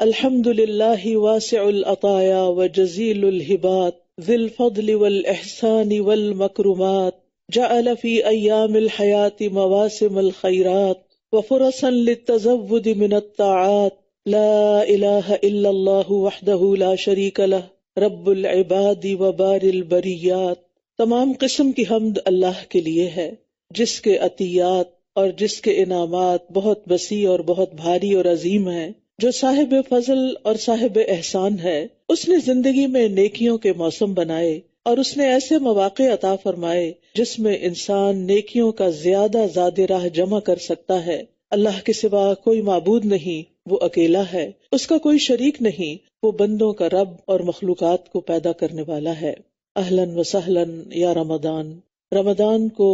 الحمد للہ واسع العطایا وجزیل الہبات ذی الفضل والاحسان والمکرمات جعل فی ایام الحیات مواسم الخیرات وفرصا للتزود من الطاعات لا الہ الا اللہ وحدہ لا شریک لہ رب العباد وبار البریات۔ تمام قسم کی حمد اللہ کے لیے ہے جس کے عطیات اور جس کے انعامات بہت وسیع اور بہت بھاری اور عظیم ہیں، جو صاحب فضل اور صاحب احسان ہے۔ اس نے زندگی میں نیکیوں کے موسم بنائے اور اس نے ایسے مواقع عطا فرمائے جس میں انسان نیکیوں کا زیادہ راہ جمع کر سکتا ہے۔ اللہ کے سوا کوئی معبود نہیں، وہ اکیلا ہے، اس کا کوئی شریک نہیں، وہ بندوں کا رب اور مخلوقات کو پیدا کرنے والا ہے۔ اہلاً و سہلاً یا رمضان، رمضان کو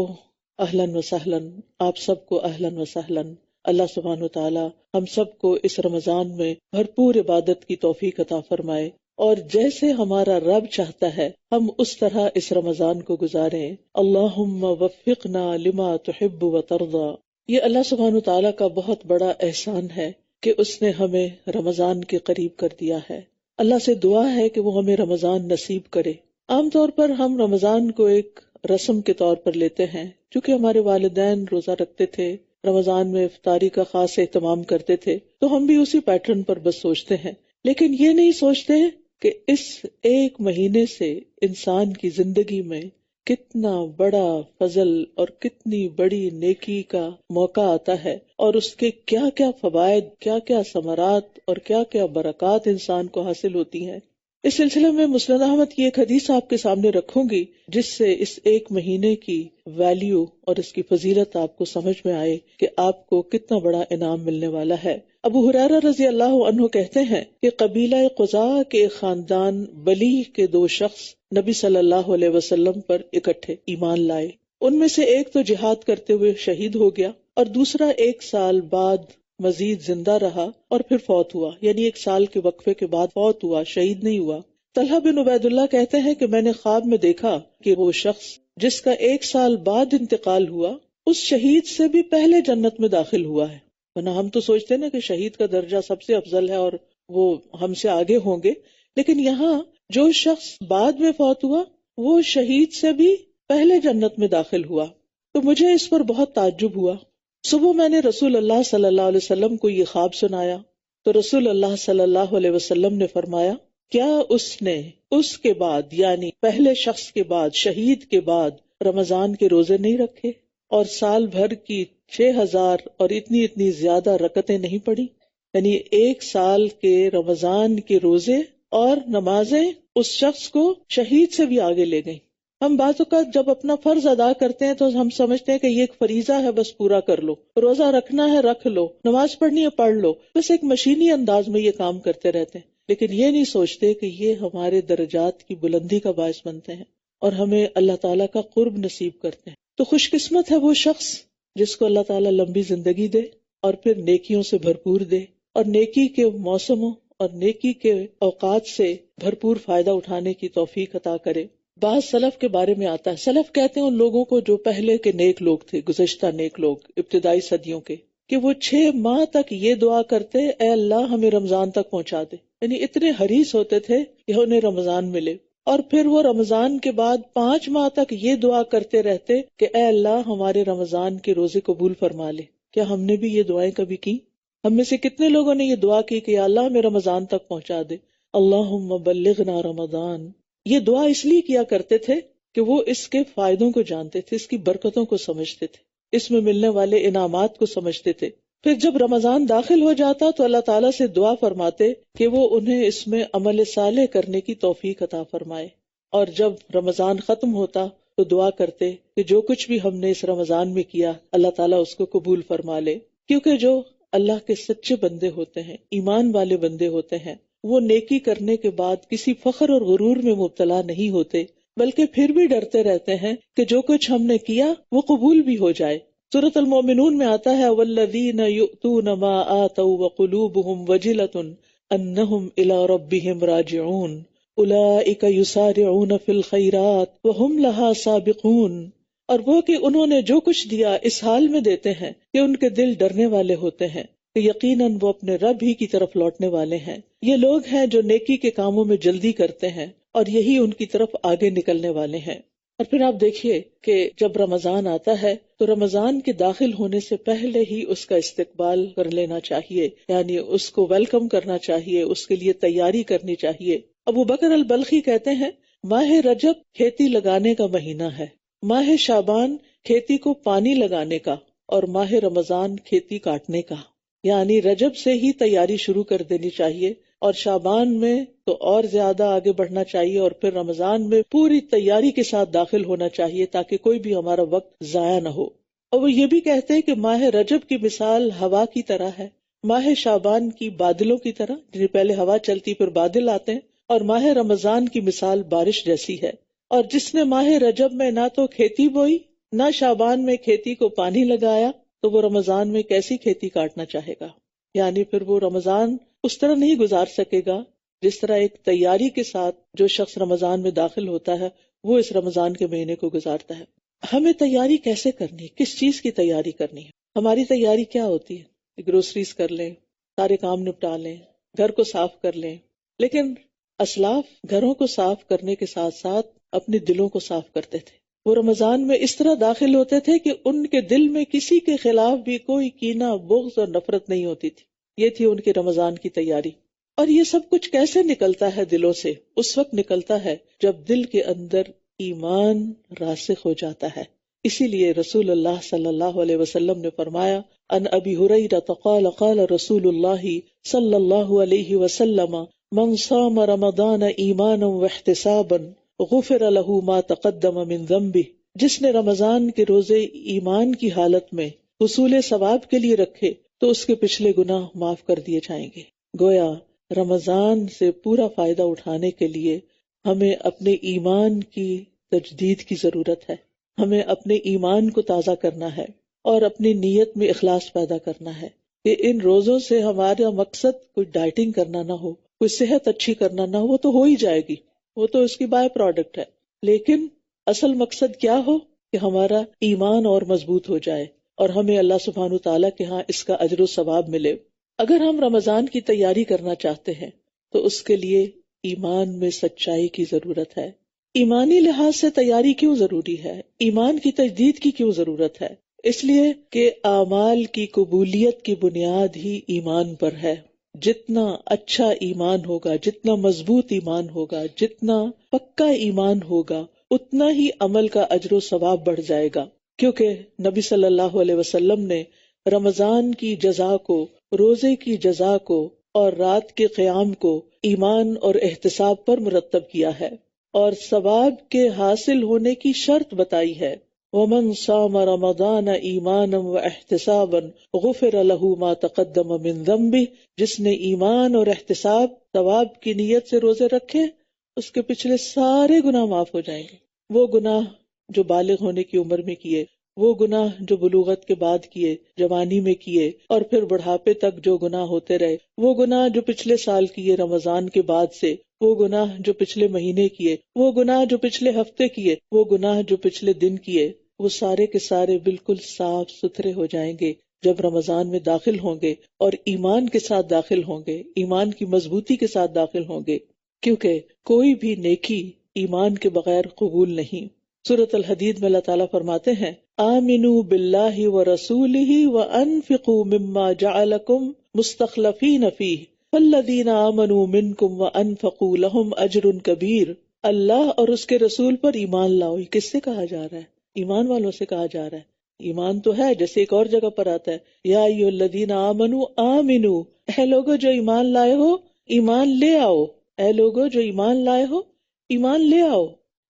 اہلاً و سہلاً، آپ سب کو اہلاً و سہلاً۔ اللہ سبحانہ وتعالی ہم سب کو اس رمضان میں بھرپور عبادت کی توفیق عطا فرمائے، اور جیسے ہمارا رب چاہتا ہے ہم اس طرح اس رمضان کو گزاریں۔ اللہم وفقنا لما تحب وترضى۔ یہ اللہ سبحانہ وتعالی کا بہت بڑا احسان ہے کہ اس نے ہمیں رمضان کے قریب کر دیا ہے۔ اللہ سے دعا ہے کہ وہ ہمیں رمضان نصیب کرے۔ عام طور پر ہم رمضان کو ایک رسم کے طور پر لیتے ہیں، کیونکہ ہمارے والدین روزہ رکھتے تھے، رمضان میں افطاری کا خاص اہتمام کرتے تھے، تو ہم بھی اسی پیٹرن پر بس سوچتے ہیں، لیکن یہ نہیں سوچتے کہ اس ایک مہینے سے انسان کی زندگی میں کتنا بڑا فضل اور کتنی بڑی نیکی کا موقع آتا ہے، اور اس کے کیا کیا فوائد، کیا کیا ثمرات اور کیا کیا برکات انسان کو حاصل ہوتی ہیں۔ اس سلسلے میں مسند احمد کی ایک حدیث آپ کے سامنے رکھوں گی جس سے اس ایک مہینے کی ویلیو اور اس کی فضیلت آپ کو سمجھ میں آئے کہ آپ کو کتنا بڑا انعام ملنے والا ہے۔ ابو ہریرہ رضی اللہ عنہ کہتے ہیں کہ قبیلہ قزاع کے خاندان بلیغ کے 2 شخص نبی صلی اللہ علیہ وسلم پر اکٹھے ایمان لائے۔ ان میں سے ایک تو جہاد کرتے ہوئے شہید ہو گیا اور دوسرا 1 سال بعد مزید زندہ رہا اور پھر فوت ہوا، یعنی 1 سال کے وقفے کے بعد فوت ہوا، شہید نہیں ہوا۔ طلحہ بن عبید اللہ کہتے ہیں کہ میں نے خواب میں دیکھا کہ وہ شخص جس کا 1 سال بعد انتقال ہوا اس شہید سے بھی پہلے جنت میں داخل ہوا ہے۔ ورنہ ہم تو سوچتے ہیں نا کہ شہید کا درجہ سب سے افضل ہے اور وہ ہم سے آگے ہوں گے، لیکن یہاں جو شخص بعد میں فوت ہوا وہ شہید سے بھی پہلے جنت میں داخل ہوا۔ تو مجھے اس پر بہت تعجب ہوا۔ صبح میں نے رسول اللہ صلی اللہ علیہ وسلم کو یہ خواب سنایا تو رسول اللہ صلی اللہ علیہ وسلم نے فرمایا، کیا اس نے اس کے بعد یعنی پہلے شخص کے بعد، شہید کے بعد رمضان کے روزے نہیں رکھے اور سال بھر کی 6000 اور اتنی زیادہ رکعتیں نہیں پڑھی؟ یعنی 1 سال کے رمضان کے روزے اور نمازیں اس شخص کو شہید سے بھی آگے لے گئیں۔ ہم بعض اوقات جب اپنا فرض ادا کرتے ہیں تو ہم سمجھتے ہیں کہ یہ ایک فریضہ ہے، بس پورا کر لو، روزہ رکھنا ہے رکھ لو، نماز پڑھنی ہے پڑھ لو، بس ایک مشینی انداز میں یہ کام کرتے رہتے ہیں، لیکن یہ نہیں سوچتے کہ یہ ہمارے درجات کی بلندی کا باعث بنتے ہیں اور ہمیں اللہ تعالیٰ کا قرب نصیب کرتے ہیں۔ تو خوش قسمت ہے وہ شخص جس کو اللہ تعالیٰ لمبی زندگی دے اور پھر نیکیوں سے بھرپور دے اور نیکی کے موسموں اور نیکی کے اوقات سے بھرپور فائدہ اٹھانے کی توفیق عطا کرے۔ بعض سلف کے بارے میں آتا ہے، سلف کہتے ہیں ان لوگوں کو جو پہلے کے نیک لوگ تھے، گزشتہ نیک لوگ ابتدائی صدیوں کے، کہ وہ 6 ماہ تک یہ دعا کرتے، اے اللہ ہمیں رمضان تک پہنچا دے، یعنی اتنے حریص ہوتے تھے کہ انہیں رمضان ملے، اور پھر وہ رمضان کے بعد 5 ماہ تک یہ دعا کرتے رہتے کہ اے اللہ ہمارے رمضان کے روزے قبول فرما لے۔ کیا ہم نے بھی یہ دعائیں کبھی کی؟ ہم میں سے کتنے لوگوں نے یہ دعا کی کہ یا اللہ ہمیں رمضان تک پہنچا دے، اللہم بلغنا رمضان؟ یہ دعا اس لیے کیا کرتے تھے کہ وہ اس کے فائدوں کو جانتے تھے، اس کی برکتوں کو سمجھتے تھے، اس میں ملنے والے انعامات کو سمجھتے تھے۔ پھر جب رمضان داخل ہو جاتا تو اللہ تعالیٰ سے دعا فرماتے کہ وہ انہیں اس میں عمل صالح کرنے کی توفیق عطا فرمائے، اور جب رمضان ختم ہوتا تو دعا کرتے کہ جو کچھ بھی ہم نے اس رمضان میں کیا اللہ تعالیٰ اس کو قبول فرما لے، کیونکہ جو اللہ کے سچے بندے ہوتے ہیں، ایمان والے بندے ہوتے ہیں، وہ نیکی کرنے کے بعد کسی فخر اور غرور میں مبتلا نہیں ہوتے، بلکہ پھر بھی ڈرتے رہتے ہیں کہ جو کچھ ہم نے کیا وہ قبول بھی ہو جائے۔ سورۃ المومنون میں آتا ہے والذین یؤتون ما آتوا وقلوبهم وجلة انہم الی ربہم راجعون اولئک یسارعون فی الخیرات وہم لہا سابقون۔ اور وہ کہ انہوں نے جو کچھ دیا اس حال میں دیتے ہیں کہ ان کے دل ڈرنے والے ہوتے ہیں، کہ یقیناً وہ اپنے رب ہی کی طرف لوٹنے والے ہیں۔ یہ لوگ ہیں جو نیکی کے کاموں میں جلدی کرتے ہیں اور یہی ان کی طرف آگے نکلنے والے ہیں۔ اور پھر آپ دیکھیے کہ جب رمضان آتا ہے تو رمضان کے داخل ہونے سے پہلے ہی اس کا استقبال کر لینا چاہیے، یعنی اس کو ویلکم کرنا چاہیے، اس کے لیے تیاری کرنی چاہیے۔ ابو بکر البلخی کہتے ہیں ماہ رجب کھیتی لگانے کا مہینہ ہے، ماہ شعبان کھیتی کو پانی لگانے کا، اور ماہ رمضان کھیتی کاٹنے کا۔ یعنی رجب سے ہی تیاری شروع کر دینی چاہیے، اور شعبان میں تو اور زیادہ آگے بڑھنا چاہیے، اور پھر رمضان میں پوری تیاری کے ساتھ داخل ہونا چاہیے تاکہ کوئی بھی ہمارا وقت ضائع نہ ہو۔ اور وہ یہ بھی کہتے ہیں کہ ماہ رجب کی مثال ہوا کی طرح ہے، ماہ شعبان کی بادلوں کی طرح، جنہیں پہلے ہوا چلتی پھر بادل آتے ہیں، اور ماہ رمضان کی مثال بارش جیسی ہے۔ اور جس نے ماہ رجب میں نہ تو کھیتی بوئی نہ شعبان میں کھیتی کو پانی لگایا تو وہ رمضان میں کیسی کھیتی کاٹنا چاہے گا؟ یعنی پھر وہ رمضان اس طرح نہیں گزار سکے گا جس طرح ایک تیاری کے ساتھ جو شخص رمضان میں داخل ہوتا ہے وہ اس رمضان کے مہینے کو گزارتا ہے۔ ہمیں تیاری کیسے کرنی ہے؟ کس چیز کی تیاری کرنی ہے؟ ہماری تیاری کیا ہوتی ہے؟ گروسریز کر لیں، سارے کام نپٹا لیں، گھر کو صاف کر لیں، لیکن اسلاف گھروں کو صاف کرنے کے ساتھ ساتھ اپنے دلوں کو صاف کرتے تھے۔ وہ رمضان میں اس طرح داخل ہوتے تھے کہ ان کے دل میں کسی کے خلاف بھی کوئی کینہ، بغض اور نفرت نہیں ہوتی تھی۔ یہ تھی ان کے رمضان کی تیاری۔ اور یہ سب کچھ کیسے نکلتا ہے دلوں سے؟ اس وقت نکلتا ہے جب دل کے اندر ایمان راسخ ہو جاتا ہے۔ اسی لیے رسول اللہ صلی اللہ علیہ وسلم نے فرمایا، ان ابی ہریرہ قال قال رسول اللہ صلی اللہ علیہ وسلم من صام رمضان ایمانا واحتسابا غفر له ما تقدم من ذنبه، جس نے رمضان کے روزے ایمان کی حالت میں حصول ثواب کے لیے رکھے تو اس کے پچھلے گناہ معاف کر دیے جائیں گے۔ گویا رمضان سے پورا فائدہ اٹھانے کے لیے ہمیں اپنے ایمان کی تجدید کی ضرورت ہے، ہمیں اپنے ایمان کو تازہ کرنا ہے اور اپنی نیت میں اخلاص پیدا کرنا ہے کہ ان روزوں سے ہمارا مقصد کوئی ڈائٹنگ کرنا نہ ہو، کوئی صحت اچھی کرنا نہ ہو، وہ تو ہو ہی جائے گی، وہ تو اس کی بائی پروڈکٹ ہے، لیکن اصل مقصد کیا ہو کہ ہمارا ایمان اور مضبوط ہو جائے اور ہمیں اللہ سبحانہ تعالیٰ کے ہاں اس کا اجر و ثواب ملے۔ اگر ہم رمضان کی تیاری کرنا چاہتے ہیں تو اس کے لیے ایمان میں سچائی کی ضرورت ہے۔ ایمانی لحاظ سے تیاری کیوں ضروری ہے؟ ایمان کی تجدید کی کیوں ضرورت ہے؟ اس لیے کہ اعمال کی قبولیت کی بنیاد ہی ایمان پر ہے۔ جتنا اچھا ایمان ہوگا، جتنا مضبوط ایمان ہوگا، جتنا پکا ایمان ہوگا، اتنا ہی عمل کا اجر و ثواب بڑھ جائے گا، کیونکہ نبی صلی اللہ علیہ وسلم نے رمضان کی جزا کو، روزے کی جزا کو اور رات کے قیام کو ایمان اور احتساب پر مرتب کیا ہے، اور ثواب کے حاصل ہونے کی شرط بتائی ہے۔ وَمَنْ صَامَ رَمَضَانَ إِيمَانًا وَاحْتِسَابًا غُفِرَ لَهُ مَا تَقَدَّمَ مِنْ ذَنْبِهِ، جس نے ایمان اور احتساب ثواب کی نیت سے روزے رکھے اس کے پچھلے سارے گناہ معاف ہو جائیں گے۔ وہ گناہ جو بالغ ہونے کی عمر میں کیے، وہ گناہ جو بلوغت کے بعد کیے، جوانی میں کیے، اور پھر بڑھاپے تک جو گناہ ہوتے رہے، وہ گناہ جو پچھلے سال کیے رمضان کے بعد سے، وہ گناہ جو پچھلے مہینے کیے، وہ گناہ جو پچھلے ہفتے کیے، وہ گناہ جو پچھلے دن کیے، وہ سارے کے سارے بالکل صاف ستھرے ہو جائیں گے جب رمضان میں داخل ہوں گے، اور ایمان کے ساتھ داخل ہوں گے، ایمان کی مضبوطی کے ساتھ داخل ہوں گے، کیونکہ کوئی بھی نیکی ایمان کے بغیر قبول نہیں۔ سورۃ الحدید میں اللہ تعالیٰ فرماتے ہیں، آمنوا باللہ ورسولہ وانفقوا مما جعلکم مستخلفین فیہ فالذین آمنوا منکم وانفقوا لہم اجر کبیر۔ اللہ اور اس کے رسول پر ایمان لاؤ، یہ کس سے کہا جا رہا ہے؟ ایمان والوں سے کہا جا رہا ہے۔ ایمان تو ہے، جیسے ایک اور جگہ پر آتا ہے، یا ایھا الذین آمنوا آمنوا، اے لوگو جو ایمان لائے ہو ایمان لے آؤ، اے لوگو جو ایمان لائے ہو ایمان لے آؤ۔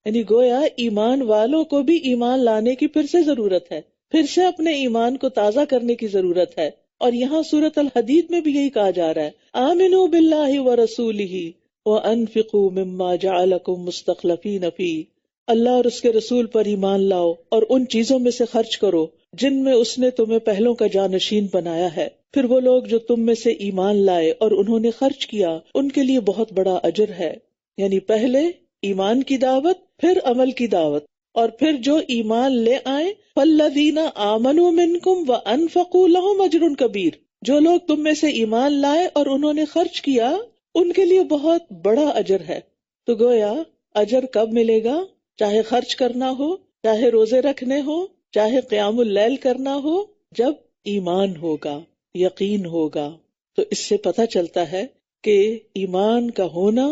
یعنی گویا ایمان والوں کو بھی ایمان لانے کی پھر سے ضرورت ہے، پھر سے اپنے ایمان کو تازہ کرنے کی ضرورت ہے۔ اور یہاں سورۃ الحدید میں بھی یہی کہا جا رہا ہے، آمنوا باللہ ورسولہ وانفقوا مما جعلکم مستخلفین فیہ، اللہ اور اس کے رسول پر ایمان لاؤ اور ان چیزوں میں سے خرچ کرو جن میں اس نے تمہیں پہلوں کا جانشین بنایا ہے۔ پھر وہ لوگ جو تم میں سے ایمان لائے اور انہوں نے خرچ کیا، ان کے لیے بہت بڑا اجر ہے۔ یعنی پہلے ایمان کی دعوت، پھر عمل کی دعوت، اور پھر جو ایمان لے آئیں، فالذین آمنوا منکم وانفقوا لہم اجر کبیر، جو لوگ تم میں سے ایمان لائے اور انہوں نے خرچ کیا ان کے لیے بہت بڑا اجر ہے. تو گویا اجر کب ملے گا؟ چاہے خرچ کرنا ہو، چاہے روزے رکھنے ہو، چاہے قیام اللیل کرنا ہو، جب ایمان ہوگا، یقین ہوگا. تو اس سے پتہ چلتا ہے کہ ایمان کا ہونا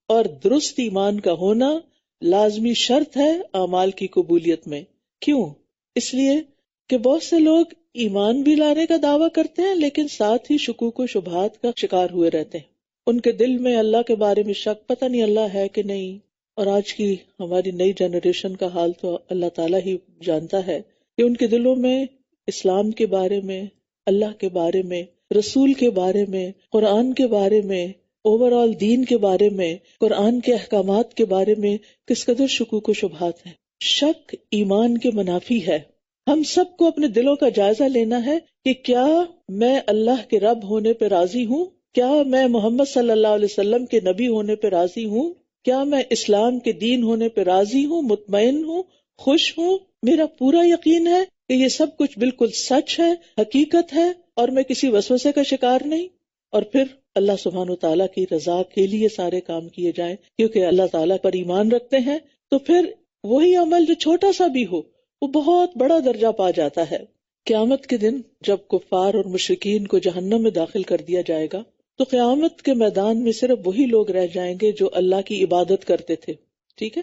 اور درست ایمان کا ہونا لازمی شرط ہے اعمال کی قبولیت میں. کیوں؟ اس لیے کہ بہت سے لوگ ایمان بھی لانے کا دعویٰ کرتے ہیں لیکن ساتھ ہی شکوک و شبہات کا شکار ہوئے رہتے ہیں. ان کے دل میں اللہ کے بارے میں شک، پتہ نہیں اللہ ہے کہ نہیں. اور آج کی ہماری نئی جنریشن کا حال تو اللہ تعالیٰ ہی جانتا ہے کہ ان کے دلوں میں اسلام کے بارے میں، اللہ کے بارے میں، رسول کے بارے میں، قرآن کے بارے میں، اوور آل دین کے بارے میں، قرآن کے احکامات کے بارے میں کس قدر شکوک و شبہات ہیں. شک ایمان کے منافی ہے. ہم سب کو اپنے دلوں کا جائزہ لینا ہے کہ کیا میں اللہ کے رب ہونے پہ راضی ہوں؟ کیا میں محمد صلی اللہ علیہ وسلم کے نبی ہونے پہ راضی ہوں؟ کیا میں اسلام کے دین ہونے پہ راضی ہوں، مطمئن ہوں، خوش ہوں؟ میرا پورا یقین ہے کہ یہ سب کچھ بالکل سچ ہے، حقیقت ہے، اور میں کسی وسوسے کا شکار نہیں. اور پھر اللہ سبحانہ و تعالیٰ کی رضا کے لیے سارے کام کیے جائیں، کیونکہ اللہ تعالیٰ پر ایمان رکھتے ہیں تو پھر وہی عمل جو چھوٹا سا بھی ہو وہ بہت بڑا درجہ پا جاتا ہے. قیامت کے دن جب کفار اور مشرکین کو جہنم میں داخل کر دیا جائے گا تو قیامت کے میدان میں صرف وہی لوگ رہ جائیں گے جو اللہ کی عبادت کرتے تھے. ٹھیک ہے،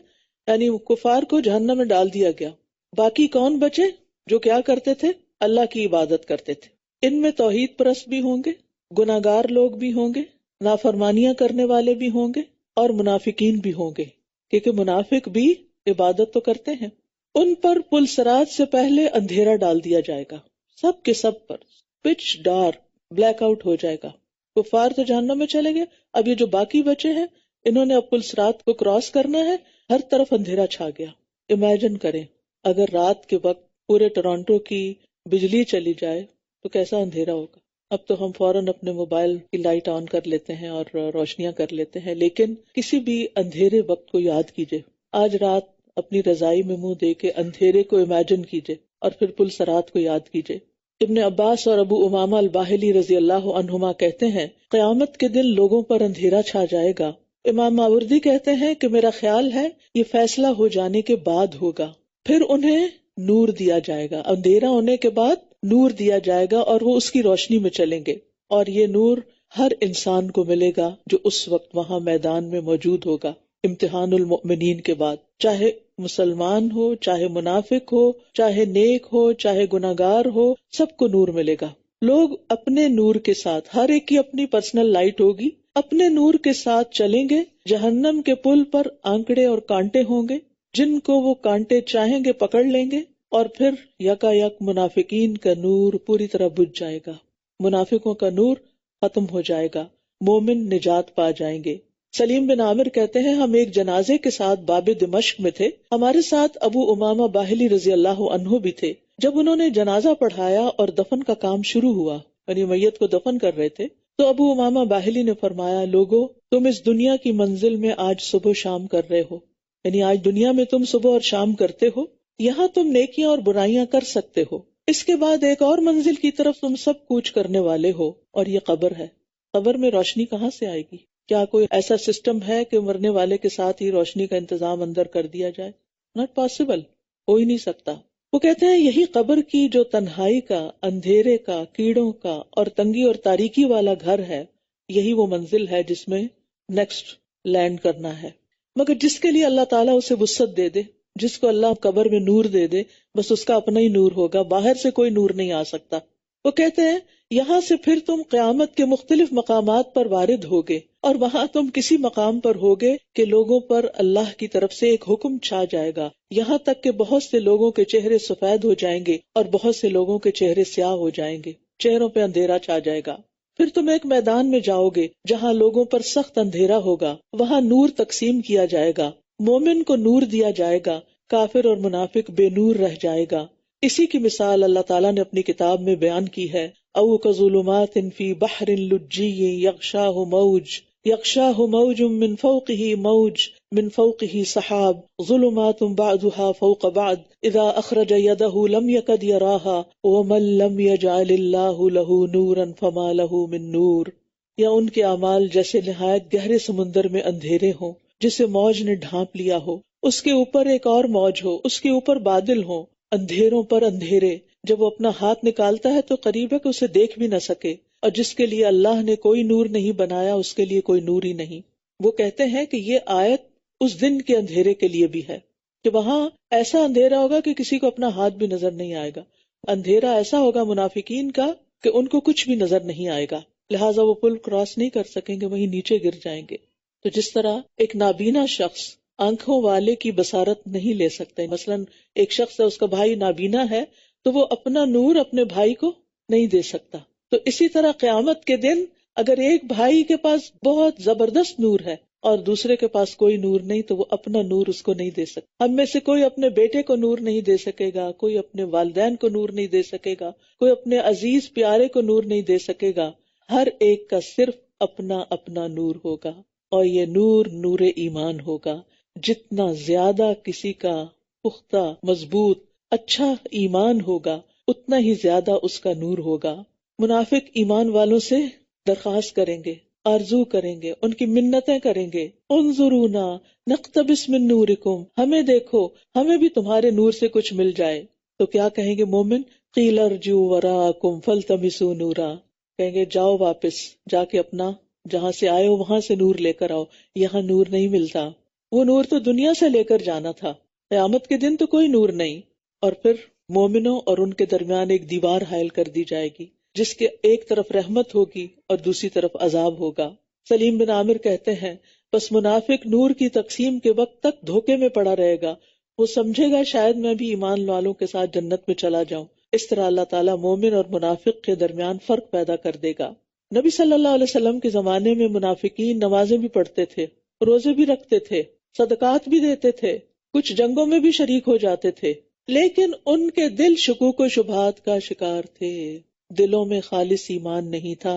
یعنی کفار کو جہنم میں ڈال دیا گیا. باقی کون بچے؟ جو کیا کرتے تھے؟ اللہ کی عبادت کرتے تھے. ان میں توحید پرست بھی ہوں گے، گناہگار لوگ بھی ہوں گے، نافرمانیاں کرنے والے بھی ہوں گے، اور منافقین بھی ہوں گے، کیونکہ منافق بھی عبادت تو کرتے ہیں. ان پر پل صراط سے پہلے اندھیرا ڈال دیا جائے گا، سب کے سب پر پچ ڈارک، بلیک آؤٹ ہو جائے گا. کفار تو جہنم میں چلے گئے، اب یہ جو باقی بچے ہیں انہوں نے اب پل صراط کو کراس کرنا ہے. ہر طرف اندھیرا چھا گیا. امیجن کریں اگر رات کے وقت پورے ٹورانٹو کی بجلی چلی جائے تو کیسا اندھیرا ہوگا. اب تو ہم فوراً اپنے موبائل کی لائٹ آن کر لیتے ہیں اور روشنیاں کر لیتے ہیں، لیکن کسی بھی اندھیرے وقت کو یاد کیجئے. آج رات اپنی رضائی میں منہ دے کے اندھیرے کو امیجن کیجئے اور پھر پل صراط کو یاد کیجئے. ابن عباس اور ابو امامہ الباہلی رضی اللہ عنہما کہتے ہیں قیامت کے دن لوگوں پر اندھیرا چھا جائے گا. امام ماوردی کہتے ہیں کہ میرا خیال ہے یہ فیصلہ ہو جانے کے بعد ہوگا، پھر انہیں نور دیا جائے گا. اندھیرا ہونے کے بعد نور دیا جائے گا اور وہ اس کی روشنی میں چلیں گے، اور یہ نور ہر انسان کو ملے گا جو اس وقت وہاں میدان میں موجود ہوگا. امتحان المؤمنین کے بعد چاہے مسلمان ہو، چاہے منافق ہو، چاہے نیک ہو، چاہے گناہگار ہو، سب کو نور ملے گا. لوگ اپنے نور کے ساتھ، ہر ایک کی اپنی پرسنل لائٹ ہوگی، اپنے نور کے ساتھ چلیں گے. جہنم کے پل پر آنکڑے اور کانٹے ہوں گے، جن کو وہ کانٹے چاہیں گے پکڑ لیں گے، اور پھر یکا یک منافقین کا نور پوری طرح بجھ جائے گا. منافقوں کا نور ختم ہو جائے گا، مومن نجات پا جائیں گے. سلیم بن عامر کہتے ہیں ہم ایک جنازے کے ساتھ باب دمشق میں تھے، ہمارے ساتھ ابو امامہ باہلی رضی اللہ عنہ بھی تھے. جب انہوں نے جنازہ پڑھایا اور دفن کا کام شروع ہوا، یعنی میت کو دفن کر رہے تھے، تو ابو امامہ باہلی نے فرمایا لوگو تم اس دنیا کی منزل میں آج صبح شام کر رہے ہو، یعنی آج دنیا میں تم صبح اور شام کرتے ہو، یہاں تم نیکیاں اور برائیاں کر سکتے ہو. اس کے بعد ایک اور منزل کی طرف تم سب کوچ کرنے والے ہو، اور یہ قبر ہے. قبر میں روشنی کہاں سے آئے گی؟ کیا کوئی ایسا سسٹم ہے کہ مرنے والے کے ساتھ ہی روشنی کا انتظام اندر کر دیا جائے؟ ناٹ پاسبل، ہو ہی نہیں سکتا. وہ کہتے ہیں یہی قبر کی جو تنہائی کا، اندھیرے کا، کیڑوں کا اور تنگی اور تاریکی والا گھر ہے، یہی وہ منزل ہے جس میں نیکسٹ لینڈ کرنا ہے. مگر جس کے لیے اللہ تعالیٰ اسے وسعت دے دے، جس کو اللہ قبر میں نور دے دے، بس اس کا اپنا ہی نور ہوگا، باہر سے کوئی نور نہیں آ سکتا. وہ کہتے ہیں یہاں سے پھر تم قیامت کے مختلف مقامات پر وارد ہوگے، اور وہاں تم کسی مقام پر ہوگے کہ لوگوں پر اللہ کی طرف سے ایک حکم چھا جائے گا، یہاں تک کہ بہت سے لوگوں کے چہرے سفید ہو جائیں گے اور بہت سے لوگوں کے چہرے سیاہ ہو جائیں گے، چہروں پہ اندھیرا چھا جائے گا. پھر تم ایک میدان میں جاؤ گے جہاں لوگوں پر سخت اندھیرا ہوگا، وہاں نور تقسیم کیا جائے گا، مومن کو نور دیا جائے گا، کافر اور منافق بے نور رہ جائے گا. اسی کی مثال اللہ تعالیٰ نے اپنی کتاب میں بیان کی ہے، او کظلمات فی بحر لجی یغشاہ موج یغشاہ موج من فوقہ موج من فوقہ سحاب ظلمات بعضها فوق بعض اذا اخرج یدہ لم یکد یراها ومن لم یجعل اللہ لہ نورا فما لہ من نور. یا ان کے اعمال جیسے نہایت گہرے سمندر میں اندھیرے ہوں جسے موج نے ڈھانپ لیا ہو، اس کے اوپر ایک اور موج ہو، اس کے اوپر بادل ہوں، اندھیروں پر اندھیرے. جب وہ اپنا ہاتھ نکالتا ہے تو قریب ہے کہ اسے دیکھ بھی نہ سکے، اور جس کے لیے اللہ نے کوئی نور نہیں بنایا اس کے لیے کوئی نور ہی نہیں. وہ کہتے ہیں کہ یہ آیت اس دن کے اندھیرے کے لیے بھی ہے کہ وہاں ایسا اندھیرا ہوگا کہ کسی کو اپنا ہاتھ بھی نظر نہیں آئے گا. اندھیرا ایسا ہوگا منافقین کا کہ ان کو کچھ بھی نظر نہیں آئے گا، لہٰذا وہ پل کراس نہیں کر سکیں گے، وہیں نیچے گر جائیں گے. تو جس طرح ایک نابینا شخص آنکھوں والے کی بصارت نہیں لے سکتے، مثلا ایک شخص ہے، اس کا بھائی نابینا ہے تو وہ اپنا نور اپنے بھائی کو نہیں دے سکتا. تو اسی طرح قیامت کے دن اگر ایک بھائی کے پاس بہت زبردست نور ہے اور دوسرے کے پاس کوئی نور نہیں تو وہ اپنا نور اس کو نہیں دے سکتا. ہم میں سے کوئی اپنے بیٹے کو نور نہیں دے سکے گا، کوئی اپنے والدین کو نور نہیں دے سکے گا، کوئی اپنے عزیز پیارے کو نور نہیں دے سکے گا. ہر ایک کا صرف اپنا اپنا نور ہوگا، اور یہ نور نور ایمان ہوگا. جتنا زیادہ کسی کا پختہ، مضبوط، اچھا ایمان ہوگا اتنا ہی زیادہ اس کا نور ہوگا. منافق ایمان والوں سے درخواست کریں گے، آرزو کریں گے، ان کی منتیں کریں گے، انظرونا نقتبس من نورکم، ہمیں دیکھو، ہمیں بھی تمہارے نور سے کچھ مل جائے. تو کیا کہیں گے مومن؟ قیل ارجعوا وراءکم فالتمسوا نورا، کہیں گے جاؤ واپس، جا کے اپنا جہاں سے آئے ہو وہاں سے نور لے کر آؤ، یہاں نور نہیں ملتا. وہ نور تو دنیا سے لے کر جانا تھا، قیامت کے دن تو کوئی نور نہیں. اور پھر مومنوں اور ان کے درمیان ایک دیوار حائل کر دی جائے گی جس کے ایک طرف رحمت ہوگی اور دوسری طرف عذاب ہوگا. سلیم بن عامر کہتے ہیں بس منافق نور کی تقسیم کے وقت تک دھوکے میں پڑا رہے گا، وہ سمجھے گا شاید میں بھی ایمان والوں کے ساتھ جنت میں چلا جاؤں. اس طرح اللہ تعالیٰ مومن اور منافق کے درمیان فرق پیدا کر دے گا. نبی صلی اللہ علیہ وسلم کے زمانے میں منافقین نمازیں بھی پڑھتے تھے، روزے بھی رکھتے تھے، صدقات بھی دیتے تھے، کچھ جنگوں میں بھی شریک ہو جاتے تھے، لیکن ان کے دل شکوک و شبہات کا شکار تھے، دلوں میں خالص ایمان نہیں تھا،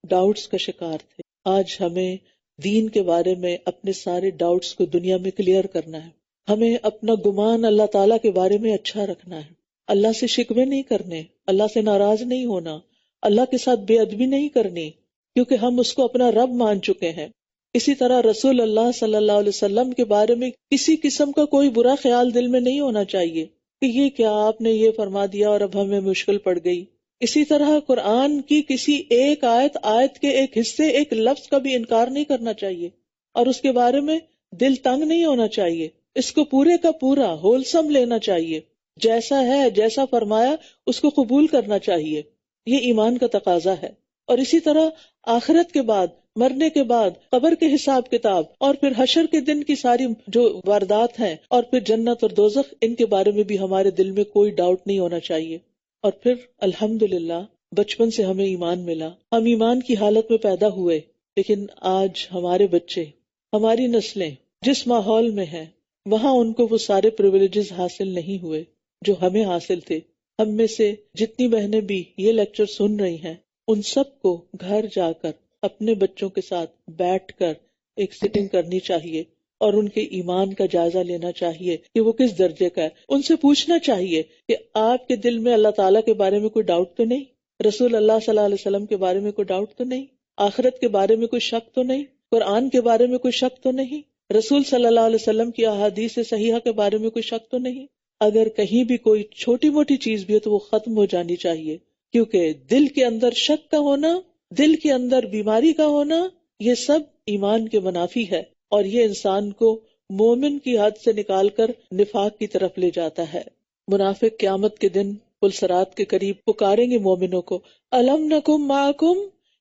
ڈاؤٹس کا شکار تھے. آج ہمیں دین کے بارے میں اپنے سارے ڈاؤٹس کو دنیا میں کلیئر کرنا ہے. ہمیں اپنا گمان اللہ تعالیٰ کے بارے میں اچھا رکھنا ہے، اللہ سے شکوے نہیں کرنے، اللہ سے ناراض نہیں ہونا، اللہ کے ساتھ بے ادبی نہیں کرنی، کیونکہ ہم اس کو اپنا رب مان چکے ہیں. اسی طرح رسول اللہ صلی اللہ علیہ وسلم کے بارے میں کسی قسم کا کوئی برا خیال دل میں نہیں ہونا چاہیے کہ یہ کیا آپ نے یہ فرما دیا اور اب ہمیں مشکل پڑ گئی. اسی طرح قرآن کی کسی ایک آیت کے ایک حصے، ایک لفظ کا بھی انکار نہیں کرنا چاہیے اور اس کے بارے میں دل تنگ نہیں ہونا چاہیے. اس کو پورے کا پورا ہولسم لینا چاہیے، جیسا ہے جیسا فرمایا اس کو قبول کرنا چاہیے. یہ ایمان کا تقاضا ہے. اور اسی طرح آخرت کے بعد، مرنے کے بعد، قبر کے حساب کتاب اور پھر حشر کے دن کی ساری جو واردات ہیں اور پھر جنت اور دوزخ، ان کے بارے میں بھی ہمارے دل میں کوئی ڈاؤٹ نہیں ہونا چاہیے. اور پھر الحمدللہ بچپن سے ہمیں ایمان ملا، ہم ایمان کی حالت میں پیدا ہوئے، لیکن آج ہمارے بچے، ہماری نسلیں جس ماحول میں ہیں وہاں ان کو وہ سارے پریویلیجز حاصل نہیں ہوئے جو ہمیں حاصل تھے. ہم میں سے جتنی بہنیں بھی یہ لیکچر سن رہی ہیں ان سب کو گھر جا کر اپنے بچوں کے ساتھ بیٹھ کر ایک سٹنگ کرنی چاہیے اور ان کے ایمان کا جائزہ لینا چاہیے کہ وہ کس درجے کا ہے. ان سے پوچھنا چاہیے کہ آپ کے دل میں اللہ تعالیٰ کے بارے میں کوئی ڈاؤٹ تو نہیں، رسول اللہ صلی اللہ علیہ وسلم کے بارے میں کوئی ڈاؤٹ تو نہیں، آخرت کے بارے میں کوئی شک تو نہیں، قرآن کے بارے میں کوئی شک تو نہیں، رسول صلی اللہ علیہ وسلم کی احادیث صحیحہ کے بارے میں کوئی شک تو نہیں. اگر کہیں بھی کوئی چھوٹی موٹی چیز بھی ہے تو وہ ختم ہو جانی چاہیے، کیونکہ دل کے اندر شک کا ہونا، دل کے اندر بیماری کا ہونا، یہ سب ایمان کے منافی ہے اور یہ انسان کو مومن کی حد سے نکال کر نفاق کی طرف لے جاتا ہے. منافق قیامت کے دن پلسرات کے قریب پکاریں گے مومنوں کو، الم نکم معکم،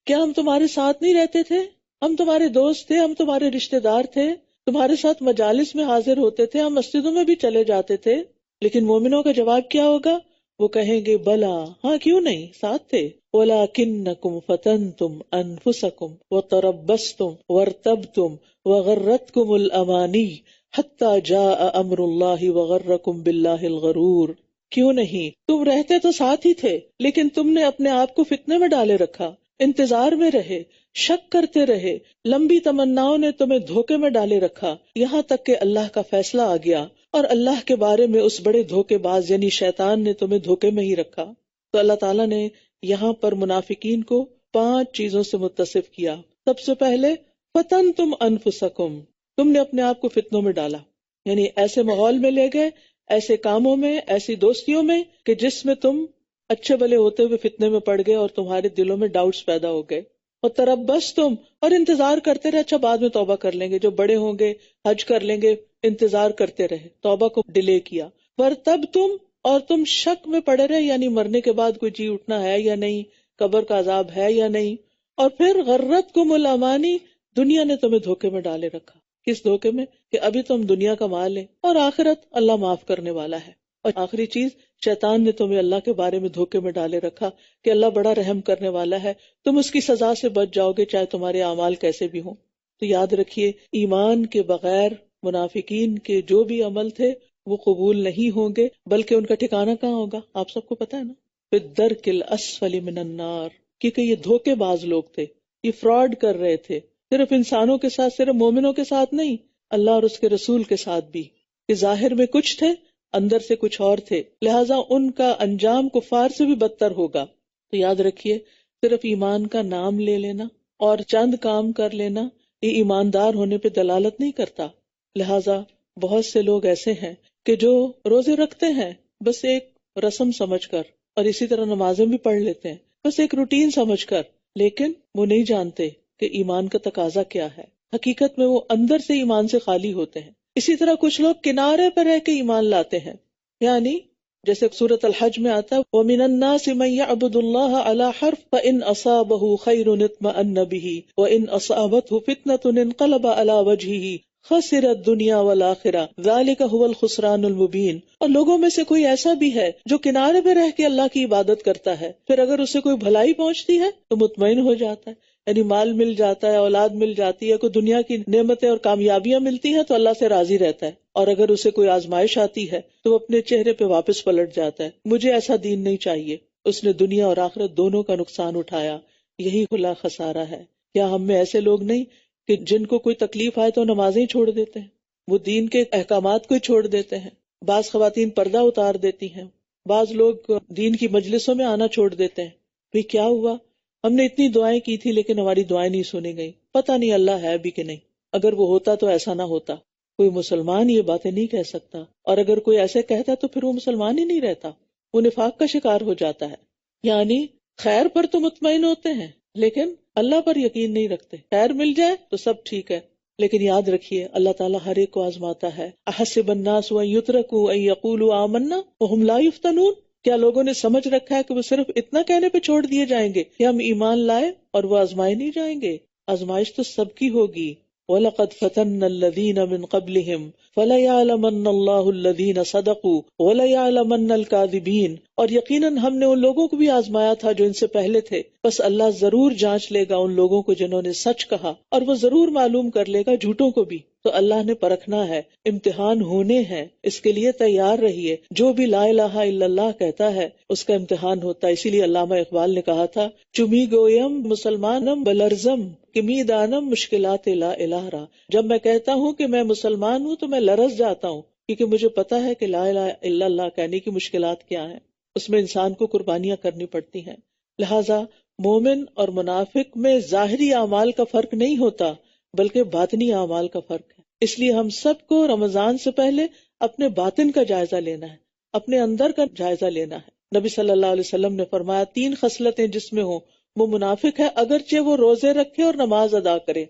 کیا ہم تمہارے ساتھ نہیں رہتے تھے؟ ہم تمہارے دوست تھے، ہم تمہارے رشتہ دار تھے، تمہارے ساتھ مجالس میں حاضر ہوتے تھے، ہم مسجدوں میں بھی چلے جاتے تھے. لیکن مومنوں کا جواب کیا ہوگا؟ وہ کہیں گے بلا، ہاں کیوں نہیں، ساتھ تھے. وَلَكِنَّكُمْ فَتَنْتُمْ أَنفُسَكُمْ وَتَرَبَّصْتُمْ وَارْتَبْتُمْ وَغَرَّتْكُمُ الْأَمَانِيُّ حَتَّى جَاءَ أَمْرُ اللَّهِ وَغَرَّكُمْ بِاللَّهِ الْغَرُورُ. کیوں نہیں، تم رہتے تو ساتھ ہی تھے لیکن تم نے اپنے آپ کو فتنے میں ڈالے رکھا، انتظار میں رہے، شک کرتے رہے، لمبی تمناؤں نے تمہیں دھوکے میں ڈالے رکھا، یہاں تک کہ اللہ کا فیصلہ آ گیا اور اللہ کے بارے میں اس بڑے دھوکے باز یعنی شیطان نے تمہیں دھوکے میں ہی رکھا۔ تو اللہ تعالیٰ نے یہاں پر منافقین کو 5 چیزوں سے متصف کیا۔ سب سے پہلے فتنتم انفسکم، تم نے اپنے آپ کو فتنوں میں ڈالا، یعنی ایسے ماحول میں لے گئے، ایسے کاموں میں، ایسی دوستیوں میں کہ جس میں تم اچھے بھلے ہوتے ہوئے فتنے میں پڑ گئے اور تمہارے دلوں میں ڈاؤٹس پیدا ہو گئے۔ اور تربصتم، اور انتظار کرتے رہے، اچھا بعد میں توبہ کر لیں گے، جو بڑے ہوں گے حج کر لیں گے، انتظار کرتے رہے، توبہ کو ڈیلے کیا۔ ورتبتم، اور تم شک میں پڑے رہے، یعنی مرنے کے بعد کوئی جی اٹھنا ہے یا نہیں، قبر کا عذاب ہے یا نہیں۔ اور پھر غرتکم الامانی، دنیا نے تمہیں دھوکے میں ڈالے رکھا۔ کس دھوکے میں؟ کہ ابھی تم دنیا کا مال ہے اور آخرت اللہ معاف کرنے والا ہے۔ اور آخری چیز، شیطان نے تمہیں اللہ کے بارے میں دھوکے میں ڈالے رکھا کہ اللہ بڑا رحم کرنے والا ہے، تم اس کی سزا سے بچ جاؤ گے چاہے تمہارے اعمال کیسے بھی ہوں۔ تو یاد رکھیے، ایمان کے بغیر منافقین کے جو بھی عمل تھے وہ قبول نہیں ہوں گے، بلکہ ان کا ٹھکانہ کہاں ہوگا؟ آپ سب کو پتا ہے نا، فی الدرک الاسفل من النار، کیونکہ یہ دھوکے باز لوگ تھے، یہ فراڈ کر رہے تھے، صرف انسانوں کے ساتھ، صرف مومنوں کے ساتھ نہیں، اللہ اور اس کے رسول کے ساتھ بھی، کہ ظاہر میں کچھ تھے، اندر سے کچھ اور تھے، لہٰذا ان کا انجام کفار سے بھی بدتر ہوگا۔ تو یاد رکھیے، صرف ایمان کا نام لے لینا اور چند کام کر لینا یہ ایماندار ہونے پہ دلالت نہیں کرتا۔ لہٰذا بہت سے لوگ ایسے ہیں کہ جو روزے رکھتے ہیں بس ایک رسم سمجھ کر، اور اسی طرح نمازیں بھی پڑھ لیتے ہیں بس ایک روٹین سمجھ کر، لیکن وہ نہیں جانتے کہ ایمان کا تقاضا کیا ہے۔ حقیقت میں وہ اندر سے ایمان سے خالی ہوتے ہیں۔ اسی طرح کچھ لوگ کنارے پر رہ کے ایمان لاتے ہیں، یعنی جیسے سورۃ الحج میں آتا ہے وَمِنَ النَّاسِ مَن يَعْبُدُ اللَّهَ عَلَى حَرْفٍ فَإِنْ أَصَابَهُ خَيْرٌ اطْمَأَنَّ بِهِ وَإِنْ أَصَابَتْهُ فِتْنَةٌ انقلب عَلَى وَجْهِهِ خَسِرَ الدُّنْيَا وَالْآخِرَةَ ذَلِكَ هُوَ الْخُسْرَانُ الْمُبِينُ۔ اور لوگوں میں سے کوئی ایسا بھی ہے جو کنارے پہ رہ کے اللہ کی عبادت کرتا ہے، پھر اگر اسے کوئی بھلائی پہنچتی ہے تو مطمئن ہو جاتا ہے، یعنی مال مل جاتا ہے، اولاد مل جاتی ہے، کوئی دنیا کی نعمتیں اور کامیابیاں ملتی ہیں تو اللہ سے راضی رہتا ہے، اور اگر اسے کوئی آزمائش آتی ہے تو وہ اپنے چہرے پہ واپس پلٹ جاتا ہے، مجھے ایسا دین نہیں چاہیے۔ اس نے دنیا اور آخرت دونوں کا نقصان اٹھایا، یہی کھلا خسارہ ہے۔ کیا ہم میں ایسے لوگ نہیں کہ جن کو کوئی تکلیف آئے تو نمازیں ہی چھوڑ دیتے ہیں، وہ دین کے احکامات کو ہی چھوڑ دیتے ہیں، بعض خواتین پردہ اتار دیتی ہیں، بعض لوگ دین کی مجلسوں میں آنا چھوڑ دیتے ہیں۔ بھئی کیا ہوا؟ ہم نے اتنی دعائیں کی تھی لیکن ہماری دعائیں نہیں سنی گئی، پتہ نہیں اللہ ہے بھی کہ نہیں، اگر وہ ہوتا تو ایسا نہ ہوتا۔ کوئی مسلمان یہ باتیں نہیں کہہ سکتا، اور اگر کوئی ایسے کہتا تو پھر وہ مسلمان ہی نہیں رہتا، وہ نفاق کا شکار ہو جاتا ہے۔ یعنی خیر پر تو مطمئن ہوتے ہیں لیکن اللہ پر یقین نہیں رکھتے، خیر مل جائے تو سب ٹھیک ہے، لیکن یاد رکھیے اللہ تعالیٰ ہر ایک کو آزماتا ہے۔ احسب الناس ان یترکوا ان یقولوا آمنا وهم لا یفتنون، کیا لوگوں نے سمجھ رکھا ہے کہ وہ صرف اتنا کہنے پہ چھوڑ دیے جائیں گے کہ ہم ایمان لائے اور وہ آزمائے نہیں جائیں گے؟ آزمائش تو سب کی ہوگی۔ وَلَقَدْ فَتَنَّا الَّذِينَ مِن قَبْلِهِمْ فَلَيَعْلَمَنَّ اللَّهُ الَّذِينَ صَدَقُوا وَلَيَعْلَمَنَّ الْكَاذِبِينَ، اور یقیناً ہم نے ان لوگوں کو بھی آزمایا تھا جو ان سے پہلے تھے، بس اللہ ضرور جانچ لے گا ان لوگوں کو جنہوں نے سچ کہا، اور وہ ضرور معلوم کر لے گا جھوٹوں کو بھی۔ تو اللہ نے پرکھنا ہے، امتحان ہونے ہیں، اس کے لیے تیار رہیے۔ جو بھی لا الہ الا اللہ کہتا ہے اس کا امتحان ہوتا ہے۔ اسی لیے علامہ اقبال نے کہا تھا چمی گویم مسلمانم بلرزم کہ می دانم مشکلات لا الہ را، جب میں کہتا ہوں کہ میں مسلمان ہوں تو میں لرز جاتا ہوں، کیونکہ مجھے پتا ہے کہ لا الہ الا اللہ کہنے کی مشکلات کیا ہیں، اس میں انسان کو قربانیاں کرنی پڑتی ہیں۔ لہٰذا مومن اور منافق میں ظاہری اعمال کا فرق نہیں ہوتا بلکہ باطنی اعمال کا فرق ہے۔ اس لیے ہم سب کو رمضان سے پہلے اپنے باطن کا جائزہ لینا ہے، اپنے اندر کا جائزہ لینا ہے۔ نبی صلی اللہ علیہ وسلم نے فرمایا 3 خصلتیں جس میں ہوں وہ منافق ہے، اگرچہ وہ روزے رکھے اور نماز ادا کرے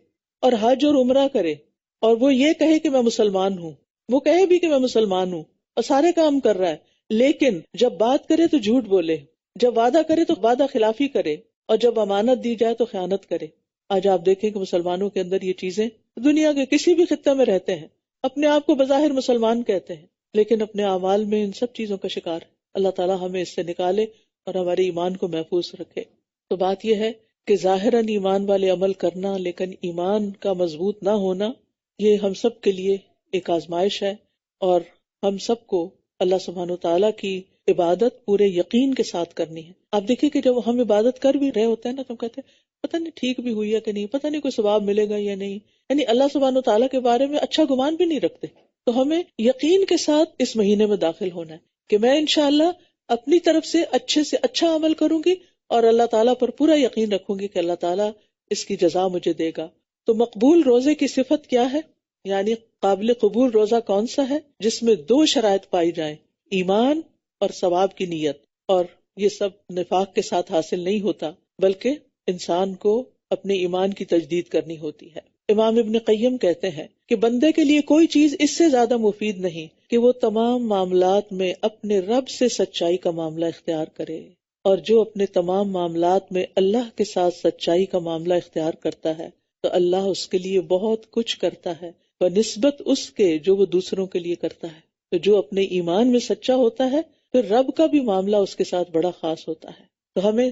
اور حج اور عمرہ کرے، اور وہ یہ کہے کہ میں مسلمان ہوں، وہ کہے بھی کہ میں مسلمان ہوں اور سارے کام کر رہا ہے، لیکن جب بات کرے تو جھوٹ بولے، جب وعدہ کرے تو وعدہ خلافی کرے، اور جب امانت دی جائے تو خیانت کرے۔ آج آپ دیکھیں کہ مسلمانوں کے اندر یہ چیزیں، دنیا کے کسی بھی خطے میں رہتے ہیں، اپنے آپ کو بظاہر مسلمان کہتے ہیں لیکن اپنے اعمال میں ان سب چیزوں کا شکار ہے۔ اللہ تعالیٰ ہمیں اس سے نکالے اور ہمارے ایمان کو محفوظ رکھے۔ تو بات یہ ہے کہ ظاہراً ایمان والے عمل کرنا لیکن ایمان کا مضبوط نہ ہونا، یہ ہم سب کے لیے ایک آزمائش ہے، اور ہم سب کو اللہ سبحانہ و تعالیٰ کی عبادت پورے یقین کے ساتھ کرنی ہے. آپ دیکھیں کہ جب ہم عبادت کر بھی رہے ہوتے ہیں نا تو ہم کہتے ہیں پتہ نہیں ٹھیک بھی ہوئی ہے کہ نہیں، پتہ نہیں کوئی ثواب ملے گا یا نہیں، یعنی اللہ سبحانہ وتعالیٰ کے بارے میں اچھا گمان بھی نہیں رکھتے. تو ہمیں یقین کے ساتھ اس مہینے میں داخل ہونا ہے کہ میں انشاءاللہ اپنی طرف سے اچھے اچھا عمل کروں گی اور اللہ تعالیٰ پر پورا یقین رکھوں گی کہ اللہ تعالیٰ اس کی جزا مجھے دے گا. تو مقبول روزے کی صفت کیا ہے؟ یعنی قابل قبول روزہ کون سا ہے جس میں 2 شرائط پائی جائیں، ایمان اور ثواب کی نیت. اور یہ سب نفاق کے ساتھ حاصل نہیں ہوتا بلکہ انسان کو اپنے ایمان کی تجدید کرنی ہوتی ہے. امام ابن قیم کہتے ہیں کہ بندے کے لیے کوئی چیز اس سے زیادہ مفید نہیں کہ وہ تمام معاملات میں اپنے رب سے سچائی کا معاملہ اختیار کرے، اور جو اپنے تمام معاملات میں اللہ کے ساتھ سچائی کا معاملہ اختیار کرتا ہے تو اللہ اس کے لیے بہت کچھ کرتا ہے بنسبت اس کے جو وہ دوسروں کے لیے کرتا ہے. تو جو اپنے ایمان میں سچا ہوتا ہے پھر رب کا بھی معاملہ اس کے ساتھ بڑا خاص ہوتا ہے. تو ہمیں